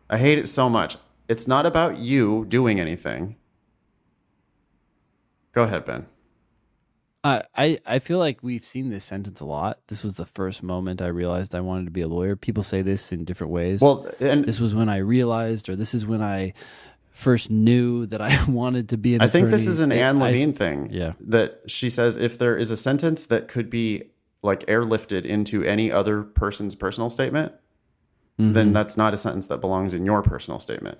I hate it so much. It's not about you doing anything. Go ahead, Ben.
I feel like we've seen this sentence a lot. This was the first moment I realized I wanted to be a lawyer. People say this in different ways.
Well, and
This was when I realized, or this is when I first knew that I wanted to be an
I
attorney.
think this is an Anne Levine thing.
Yeah.
That she says if there is a sentence that could be like airlifted into any other person's personal statement, then that's not a sentence that belongs in your personal statement.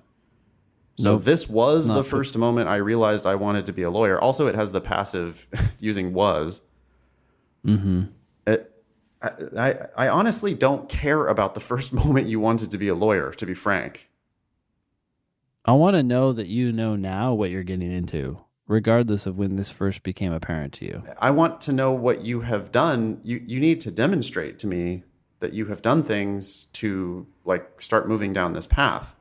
So
Nope.
this was
Not
the first moment I realized I wanted to be a lawyer. Also, it has the passive using was. I honestly don't care about the first moment you wanted to be a lawyer, to be frank.
I want to know that you know now what you're getting into, regardless of when this first became apparent to you.
I want to know what you have done. You need to demonstrate to me that you have done things to like start moving down this path.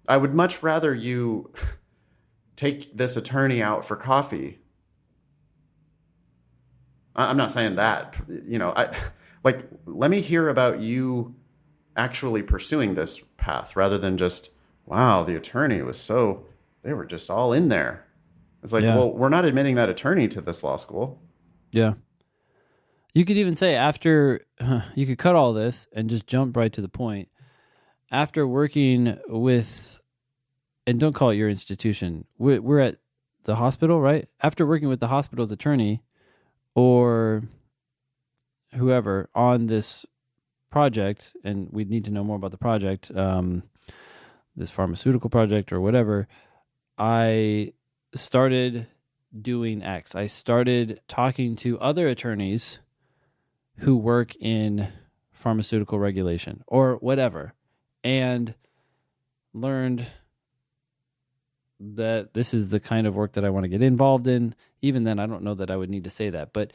I would much rather you take this attorney out for coffee. I'm not saying that, let me hear about you actually pursuing this path rather than just, wow, the attorney was they were just all in there. It's like, well, we're not admitting that attorney to this law school.
Yeah. You could even say you could cut all this and just jump right to the point. After working with, and don't call it your institution, we're at the hospital, right? After working with the hospital's attorney or whoever on this project, and we need to know more about the project, this pharmaceutical project or whatever, I started doing X. I started talking to other attorneys who work in pharmaceutical regulation or whatever, and learned that this is the kind of work that I want to get involved in. Even then, I don't know that I would need to say that. But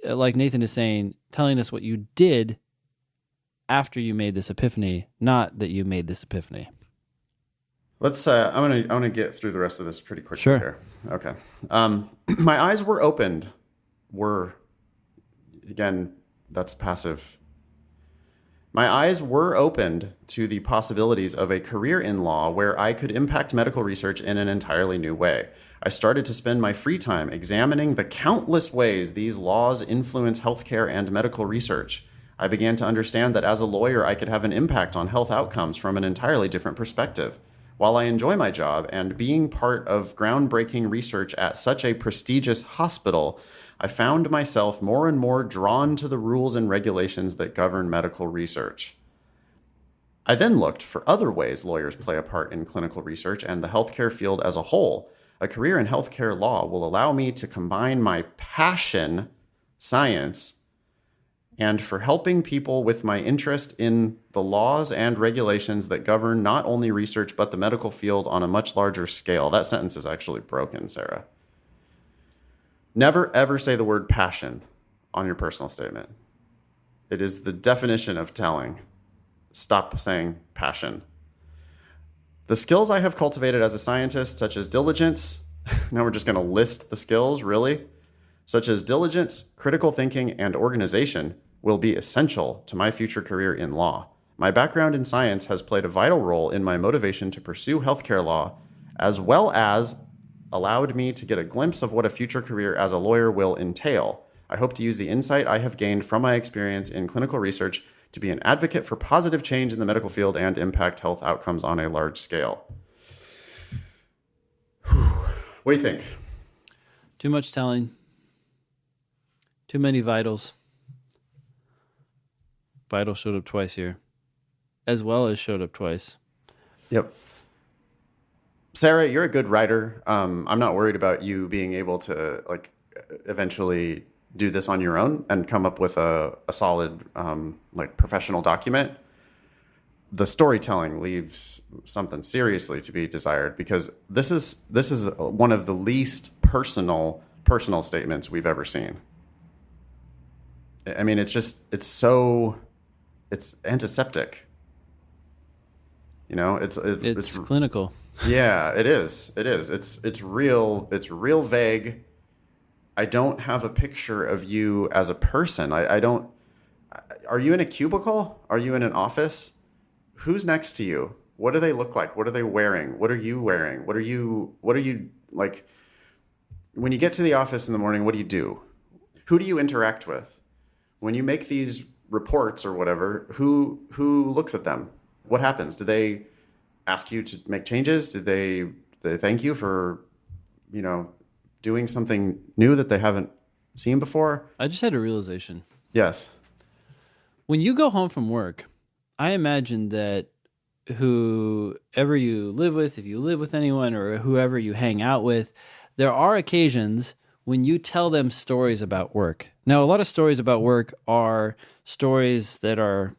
like Nathan is saying, telling us what you did after you made this epiphany, not that you made this epiphany.
Let's. I'm gonna get through the rest of this pretty quickly.
Sure.
Here. Okay. My eyes were opened. Again, that's passive. My eyes were opened to the possibilities of a career in law where I could impact medical research in an entirely new way. I started to spend my free time examining the countless ways these laws influence healthcare and medical research. I began to understand that as a lawyer, I could have an impact on health outcomes from an entirely different perspective. While I enjoy my job and being part of groundbreaking research at such a prestigious hospital, I found myself more and more drawn to the rules and regulations that govern medical research. I then looked for other ways lawyers play a part in clinical research and the healthcare field as a whole. A career in healthcare law will allow me to combine my passion, science, and for helping people with my interest in the laws and regulations that govern not only research but the medical field on a much larger scale. That sentence is actually broken, Sarah. Never, ever say the word passion on your personal statement. It is the definition of telling. Stop saying passion. The skills I have cultivated as a scientist, such as diligence, now we're just going to list the skills, really, such as diligence, critical thinking, and organization, will be essential to my future career in law. My background in science has played a vital role in my motivation to pursue healthcare law, as well as allowed me to get a glimpse of what a future career as a lawyer will entail. I hope to use the insight I have gained from my experience in clinical research to be an advocate for positive change in the medical field and impact health outcomes on a large scale. What do you think?
Too much telling. Too many vitals. Vital showed up twice here, as well as showed up twice.
Yep. Sarah, you're a good writer. I'm not worried about you being able to eventually do this on your own and come up with a solid professional document. The storytelling leaves something seriously to be desired, because this is one of the least personal statements we've ever seen. I mean, it's antiseptic. You know, it's
clinical.
Yeah, it is. It's real vague. I don't have a picture of you as a person. I don't. Are you in a cubicle? Are you in an office? Who's next to you? What do they look like? What are they wearing? What are you wearing? What are you like? when you get to the office in the morning, what do you do? Who do you interact with? When you make these reports or whatever, who looks at them? What happens? Do they ask you to make changes? Do they thank you for, doing something new that they haven't seen before?
I just had a realization.
Yes.
When you go home from work, I imagine that whoever you live with, if you live with anyone or whoever you hang out with, there are occasions when you tell them stories about work. Now, a lot of stories about work are stories that are,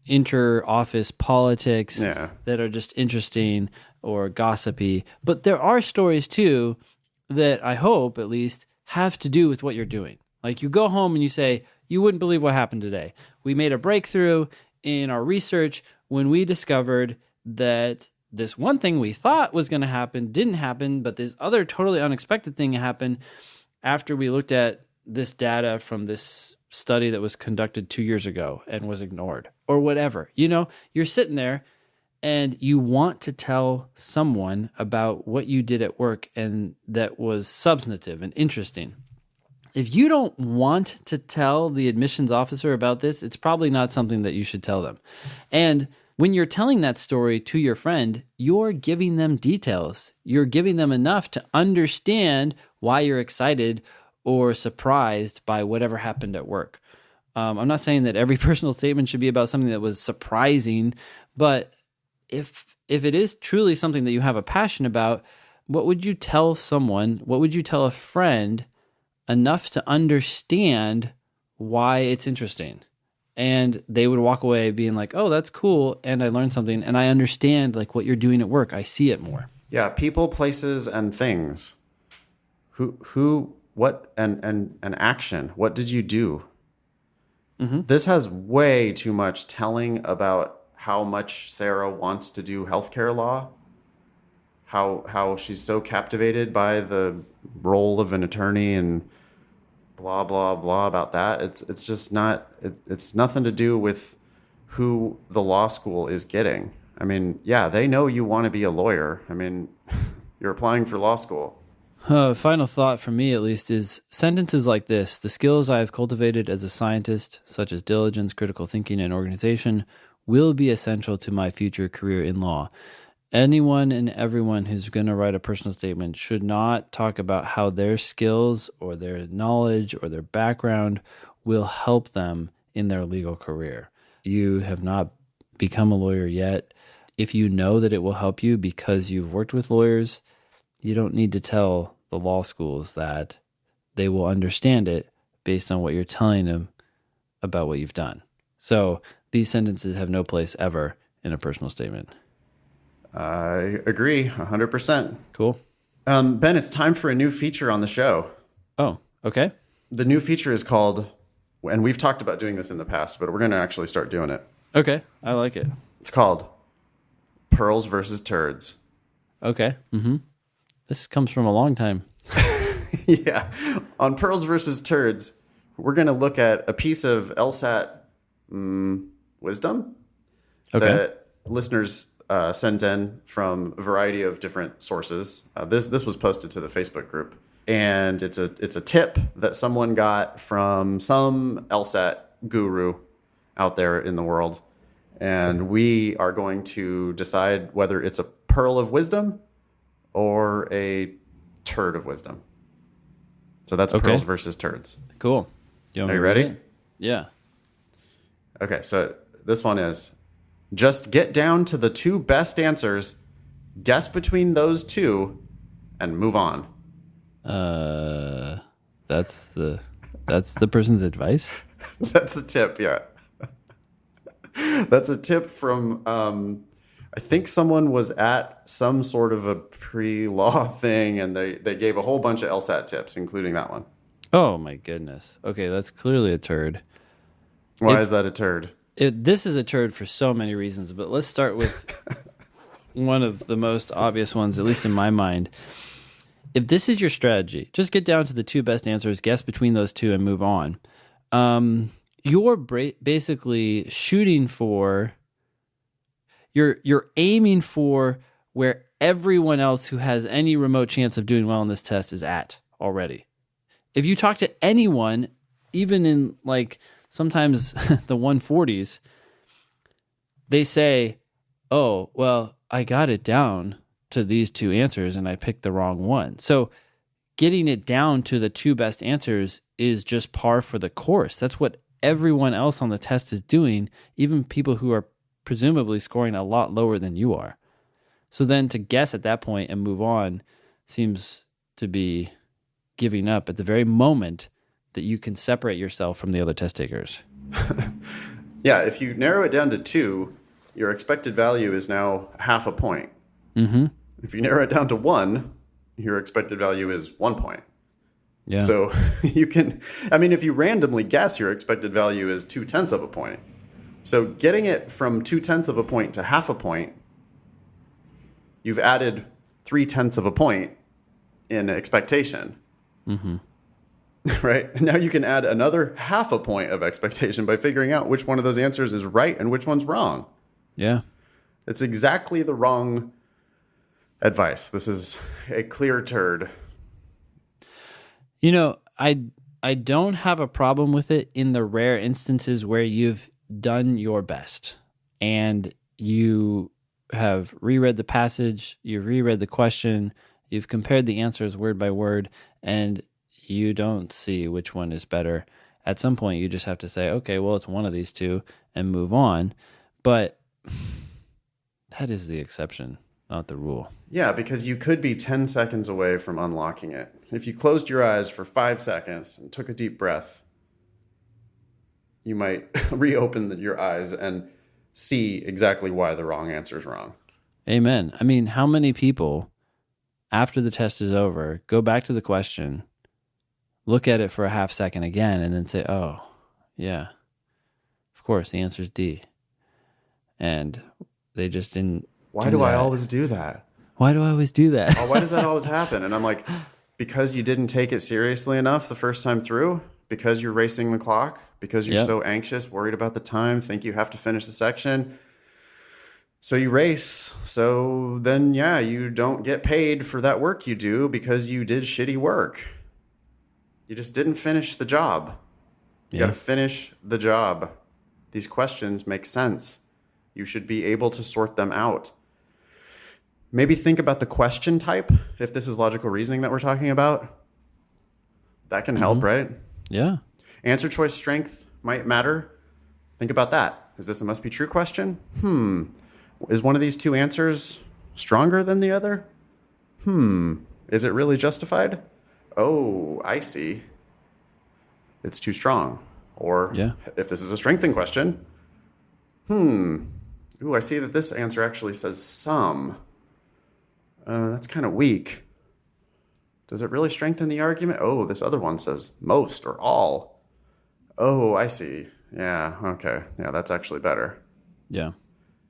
inter-office politics that are just interesting or gossipy. But there are stories, too, that I hope, at least, have to do with what you're doing. Like you go home and you say, you wouldn't believe what happened today. We made a breakthrough in our research when we discovered that this one thing we thought was going to happen didn't happen, but this other totally unexpected thing happened after we looked at this data from this study that was conducted 2 years ago and was ignored or whatever. You're sitting there and you want to tell someone about what you did at work and that was substantive and interesting. If you don't want to tell the admissions officer about this, it's probably not something that you should tell them. And when you're telling that story to your friend, you're giving them details. You're giving them enough to understand why you're excited or surprised by whatever happened at work. I'm not saying that every personal statement should be about something that was surprising, but if it is truly something that you have a passion about, what would you tell someone? What would you tell a friend enough to understand why it's interesting? And they would walk away being like, oh, that's cool. And I learned something. And I understand like what you're doing at work. I see it more.
Yeah. People, places, and things. What, and action. What did you do? Mm-hmm. This has way too much telling about how much Sarah wants to do healthcare law. How she's so captivated by the role of an attorney and blah, blah, blah about that. It's just not, it's nothing to do with who the law school is getting. I mean, yeah, they know you want to be a lawyer. I mean, you're applying for law school.
Final thought from me, at least, is sentences like this: the skills I have cultivated as a scientist, such as diligence, critical thinking, and organization, will be essential to my future career in law. Anyone and everyone who's going to write a personal statement should not talk about how their skills or their knowledge or their background will help them in their legal career. You have not become a lawyer yet. If you know that it will help you because you've worked with lawyers, you don't need to tell the law schools that. They will understand it based on what you're telling them about what you've done. So these sentences have no place ever in a personal statement.
I agree 100%.
Cool.
Ben, it's time for a new feature on the show.
Oh, okay.
The new feature is called, and we've talked about doing this in the past, but we're going to actually start doing it.
Okay, I like it.
It's called Pearls versus Turds.
Okay. Mm-hmm. This comes from a long time.
Yeah. On Pearls versus Turds, we're going to look at a piece of LSAT wisdom that listeners sent in from a variety of different sources. This was posted to the Facebook group, and it's a tip that someone got from some LSAT guru out there in the world, and we are going to decide whether it's a pearl of wisdom or a turd of wisdom. So that's pearls versus turds.
Cool.
Are you ready?
Yeah.
Okay, so this one is: just get down to the two best answers, guess between those two, and move on.
That's the person's advice?
That's a tip, yeah. That's a tip from, I think someone was at some sort of a pre-law thing, and they gave a whole bunch of LSAT tips, including that one.
Oh, my goodness. Okay, that's clearly a turd.
Why is that a turd?
This is a turd for so many reasons, but let's start with one of the most obvious ones, at least in my mind. If this is your strategy, just get down to the two best answers, guess between those two, and move on. You're basically shooting for, you're aiming for where everyone else who has any remote chance of doing well on this test is at already. If you talk to anyone, even in like sometimes the 140s, they say, oh, well, I got it down to these two answers and I picked the wrong one. So getting it down to the two best answers is just par for the course. That's what everyone else on the test is doing, even people who are presumably scoring a lot lower than you are. So then to guess at that point and move on seems to be giving up at the very moment that you can separate yourself from the other test takers.
Yeah, if you narrow it down to 2, your expected value is now half a point.
Mm-hmm.
If you narrow it down to 1, your expected value is 1 point.
Yeah.
So you can, I mean, if you randomly guess, your expected value is 0.2 of a point. So getting it from 0.2 of a point to half a point, you've added 0.3 of a point in expectation.
Mm-hmm.
Right? Now you can add another half a point of expectation by figuring out which one of those answers is right and which one's wrong.
Yeah.
It's exactly the wrong advice. This is a clear turd.
You know, I don't have a problem with it in the rare instances where you've done your best and you have reread the passage, you've reread the question, you've compared the answers word by word, and you don't see which one is better. At some point, you just have to say, okay, well, it's one of these two and move on. But that is the exception, not the rule.
Yeah, because you could be 10 seconds away from unlocking it. If you closed your eyes for 5 seconds and took a deep breath, you might reopen your eyes and see exactly why the wrong answer is wrong.
Amen. I mean, how many people, after the test is over, go back to the question, look at it for a half second again, and then say, oh, yeah, of course, the answer is D. And they just didn't.
Why do I always do that?
Why do I always do that?
Oh, why does that always happen? And I'm like, because you didn't take it seriously enough the first time through? Because you're racing the clock? Because you're so anxious, worried about the time, think you have to finish the section? So you race. So then, yeah, you don't get paid for that work you do because you did shitty work. You just didn't finish the job. You got to finish the job. These questions make sense. You should be able to sort them out. Maybe think about the question type, if this is logical reasoning that we're talking about. That can help, right?
Yeah.
Answer choice strength might matter. Think about that. Is this a must be true question? Is one of these two answers stronger than the other? Is it really justified? Oh, I see. It's too strong. Or if this is a strengthening question, ooh, I see that this answer actually says some. That's kind of weak. Does it really strengthen the argument? Oh, this other one says most or all. Oh, I see. Yeah, okay. Yeah, that's actually better.
Yeah.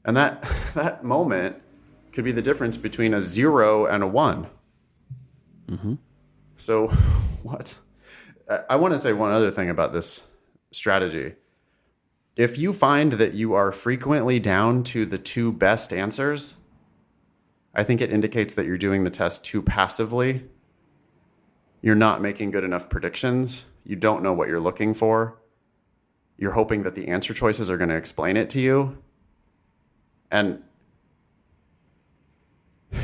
And that moment could be the difference between a 0 and a 1.
Mm-hmm.
So what? I want to say one other thing about this strategy. If you find that you are frequently down to the two best answers, I think it indicates that you're doing the test too passively. You're not making good enough predictions. You don't know what you're looking for. You're hoping that the answer choices are going to explain it to you. And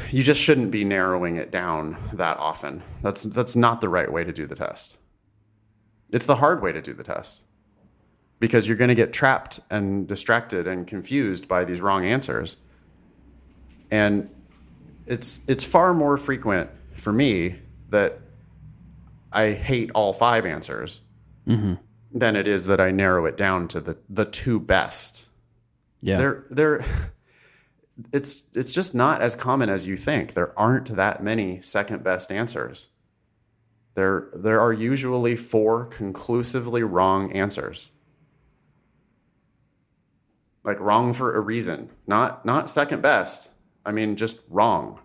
you just shouldn't be narrowing it down that often. That's not the right way to do the test. It's the hard way to do the test. Because you're going to get trapped and distracted and confused by these wrong answers. And it's far more frequent for me that I hate all 5 answers than it is that I narrow it down to the two best. Yeah. It's just not as common as you think. There aren't that many second best answers. There are usually 4 conclusively wrong answers. Like wrong for a reason. Not second best. I mean, just wrong.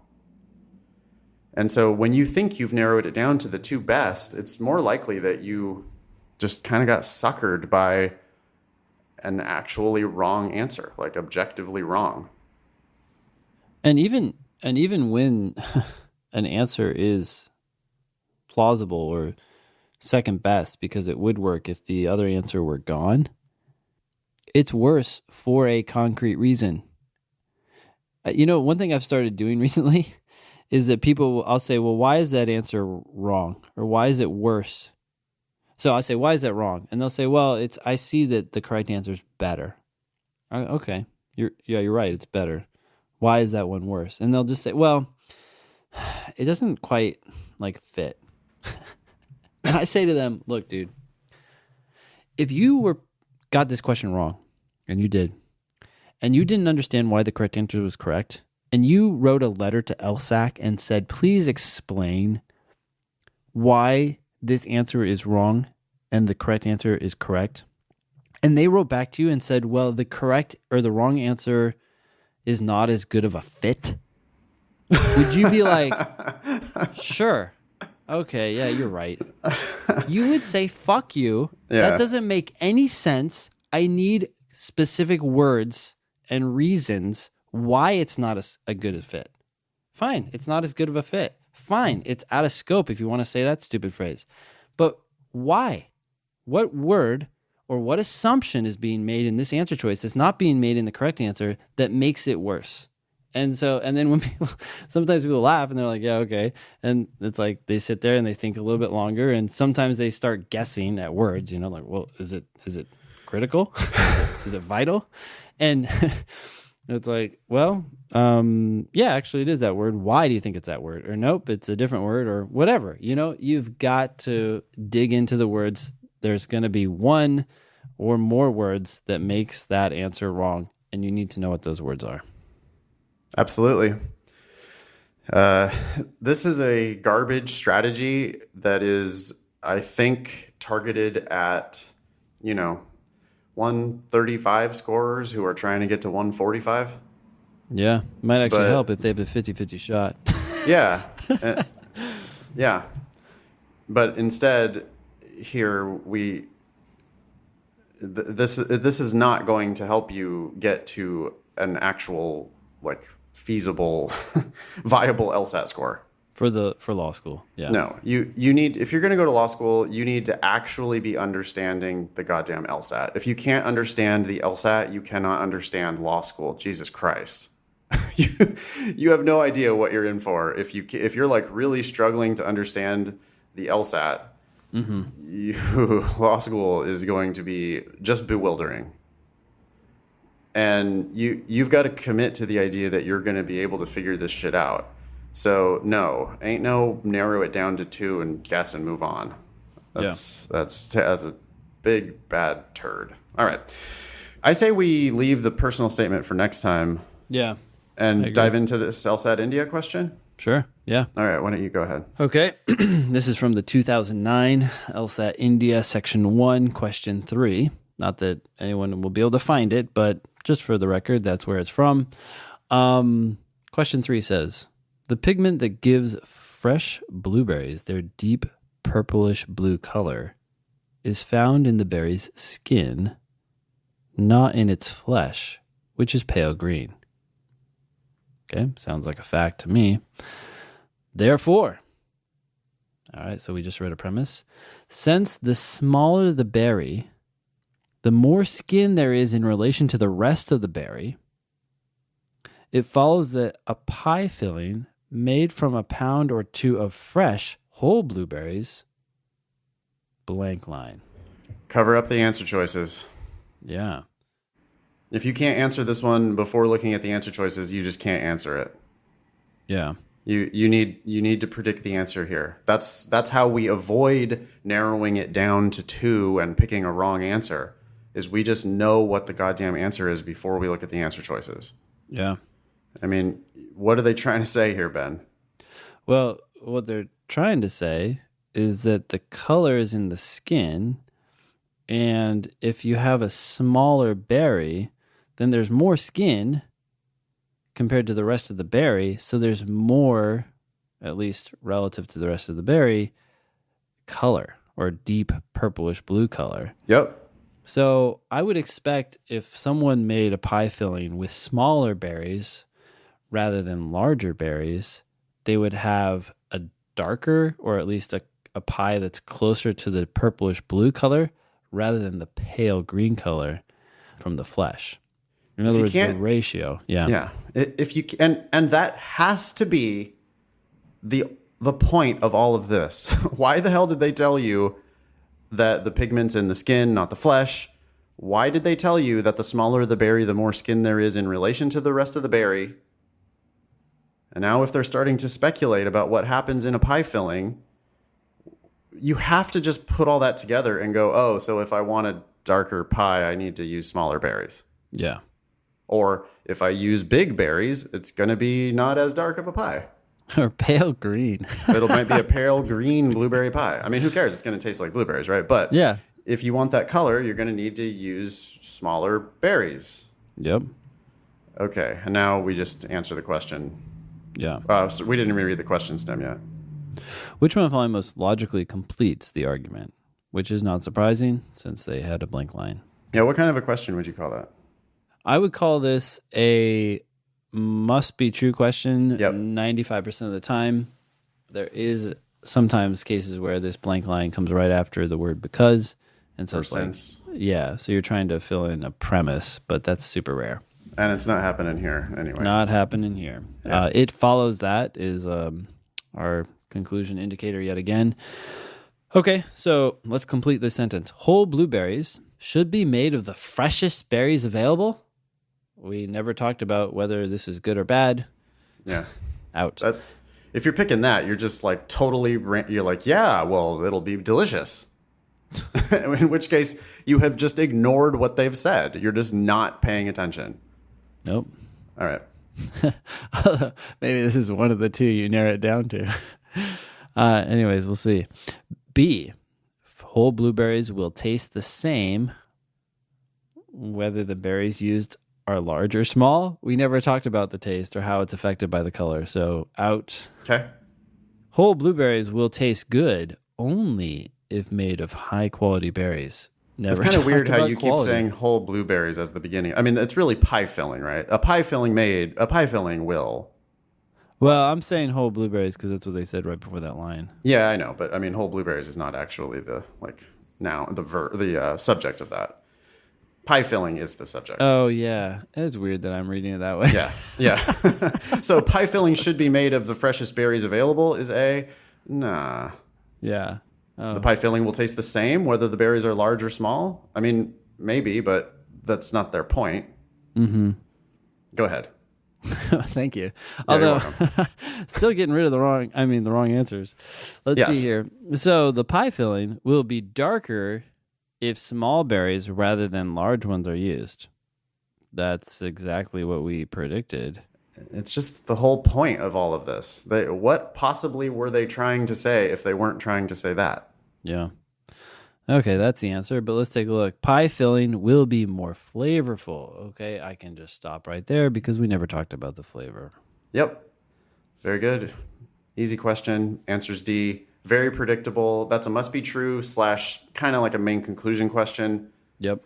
And so when you think you've narrowed it down to the two best, it's more likely that you just kind of got suckered by an actually wrong answer, like objectively wrong.
And even And even when an answer is plausible or second best, because it would work if the other answer were gone, it's worse for a concrete reason. One thing I've started doing recently is that I'll say, well, why is that answer wrong? Or why is it worse? So I say, why is that wrong? And they'll say, well, I see that the correct answer is better. Okay, you're right, it's better. Why is that one worse? And they'll just say, well, it doesn't quite fit. And I say to them, look, dude, if you got this question wrong, and you did, and you didn't understand why the correct answer was correct, and you wrote a letter to LSAC and said, please explain why this answer is wrong and the correct answer is correct, and they wrote back to you and said, well, the correct or the wrong answer is not as good of a fit, would you be like, sure, okay, yeah, you're right? You would say, fuck you.
Yeah.
That doesn't make any sense. I need specific words and reasons why it's not a good a fit. Fine, it's not as good of a fit. Fine, it's out of scope if you want to say that stupid phrase. But why? What word or what assumption is being made in this answer choice that's not being made in the correct answer that makes it worse? And then when sometimes people laugh and they're like, yeah, okay. And it's like they sit there and they think a little bit longer. And sometimes they start guessing at words, like, well, is it critical? Is it vital? And it's like, well, yeah, actually it is that word. Why do you think it's that word? Or nope, it's a different word or whatever. You've got to dig into the words. There's going to be one or more words that makes that answer wrong. And you need to know what those words are.
Absolutely. This is a garbage strategy that is, I think, targeted at, 135 scorers who are trying to get to 145.
Yeah, might actually help if they have a 50-50 shot.
Yeah. Yeah. But instead, here this is not going to help you get to an actual feasible, viable LSAT score
for law school. Yeah.
No, you need, if you're going to go to law school, you need to actually be understanding the goddamn LSAT. If you can't understand the LSAT, you cannot understand law school. Jesus Christ. You have no idea what you're in for. If you're really struggling to understand the LSAT, law school is going to be just bewildering. And you've got to commit to the idea that you're going to be able to figure this shit out. So no, ain't no narrow it down to 2 and guess and move on. That's a big bad turd. All right, I say we leave the personal statement for next time.
Yeah,
and dive into this LSAT India question.
Sure. Yeah.
All right. Why don't you go ahead?
Okay. This is from the 2009 LSAT India Section 1, Question 3. Not that anyone will be able to find it, but just for the record, that's where it's from. Question 3 says, the pigment that gives fresh blueberries their deep purplish blue color is found in the berry's skin, not in its flesh, which is pale green. Okay, sounds like a fact to me. Therefore, all right, so we just read a premise. Since the smaller the berry, the more skin there is in relation to the rest of the berry, it follows that a pie filling made from a pound or 2 of fresh whole blueberries, blank line.
Cover up the answer choices.
Yeah.
If you can't answer this one before looking at the answer choices, you just can't answer it.
Yeah.
You need to predict the answer here. That's how we avoid narrowing it down to 2 and picking a wrong answer. Is we just know what the goddamn answer is before we look at the answer choices.
Yeah.
I mean, what are they trying to say here, Ben?
Well, what they're trying to say is that the color is in the skin, and if you have a smaller berry, then there's more skin compared to the rest of the berry, so there's more, at least relative to the rest of the berry, color, or deep purplish blue color.
Yep.
So I would expect if someone made a pie filling with smaller berries rather than larger berries, they would have a darker, or at least a pie that's closer to the purplish blue color rather than the pale green color from the flesh. In other words, the ratio. Yeah.
Yeah. If you and that has to be the point of all of this. Why the hell did they tell you that the pigment's in the skin, not the flesh? Why did they tell you that the smaller the berry, the more skin there is in relation to the rest of the berry? And now if they're starting to speculate about what happens in a pie filling, you have to just put all that together and go, oh, so if I want a darker pie, I need to use smaller berries.
Yeah.
Or if I use big berries, it's going to be not as dark of a pie.
Or pale green.
It might be a pale green blueberry pie. I mean, who cares? It's going to taste like blueberries, right? But
yeah,
if you want that color, you're going to need to use smaller berries.
Yep.
Okay, and now we just answer the question.
Yeah.
So we didn't even read the question stem yet.
Which one of the following most logically completes the argument? Which is not surprising since they had a blank line.
Yeah, what kind of a question would you call that?
I would call this a must be true question.
Yep.
95% of the time. There is sometimes cases where this blank line comes right after the word because. And so it's like, yeah, so you're trying to fill in a premise, but that's super rare.
And it's not happening here anyway.
Not happening here. Yeah. It follows that is our conclusion indicator yet again. Okay, so let's complete this sentence. Whole blueberries should be made of the freshest berries available. We never talked about whether this is good or bad.
Yeah.
Out.
If you're picking that, you're just like you're like, yeah, well, it'll be delicious. In which case, you have just ignored what they've said. You're just not paying attention.
Nope.
All right.
Maybe this is one of the two you narrow it down to. Anyways, we'll see. B, whole blueberries will taste the same whether the berries used are large or small. We never talked about the taste or how it's affected by the color, so out.
Okay.
Whole blueberries will taste good only if made of high quality berries. Never.
It's kind of weird how you
quality.
keep saying whole blueberries as the beginning. I mean, it's really pie filling, right? A pie filling will.
Well, I'm saying whole blueberries because that's what they said right before that line.
Yeah, I know, but I mean, whole blueberries is not actually the subject of that. Pie filling is the subject.
Oh yeah, it's weird that I'm reading it that way.
Yeah. So pie filling should be made of the freshest berries available is A. Nah.
Yeah. Oh.
The pie filling will taste the same whether the berries are large or small. I mean, maybe, but that's not their point.
Mm-hmm.
Go ahead.
Thank you.
Yeah,
although still getting rid of the wrong answers. Let's see here. So the pie filling will be darker if small berries rather than large ones are used. That's exactly what we predicted.
It's just the whole point of all of this. What possibly were they trying to say if they weren't trying to say that?
Yeah. Okay, that's the answer, but let's take a look. Pie filling will be more flavorful. Okay, I can just stop right there because we never talked about the flavor.
Yep. Very good. Easy question. Answer's D. Very predictable. That's a must be true / kind of like a main conclusion question.
Yep.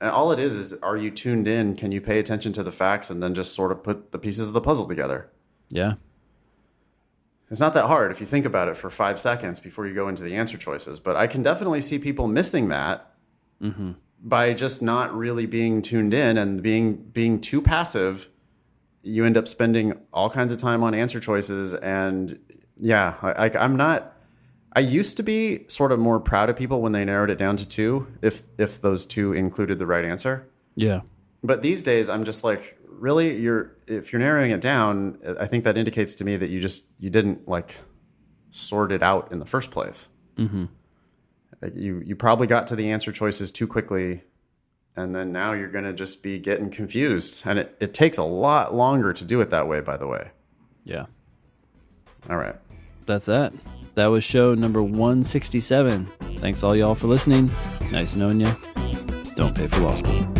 And all it is are you tuned in? Can you pay attention to the facts and then just sort of put the pieces of the puzzle together?
Yeah.
It's not that hard if you think about it for 5 seconds before you go into the answer choices. But I can definitely see people missing that by just not really being tuned in and being too passive. You end up spending all kinds of time on answer choices. And yeah, I'm not... I used to be sort of more proud of people when they narrowed it down to 2, if those 2 included the right answer.
Yeah.
But these days, I'm just like, really, if you're narrowing it down, I think that indicates to me that you didn't like sort it out in the first place. Mm-hmm. You probably got to the answer choices too quickly, and then now you're going to just be getting confused. And it takes a lot longer to do it that way, by the way.
Yeah.
All right.
That's that. That was show number 167. Thanks all y'all for listening. Nice knowing you. Don't pay for law school.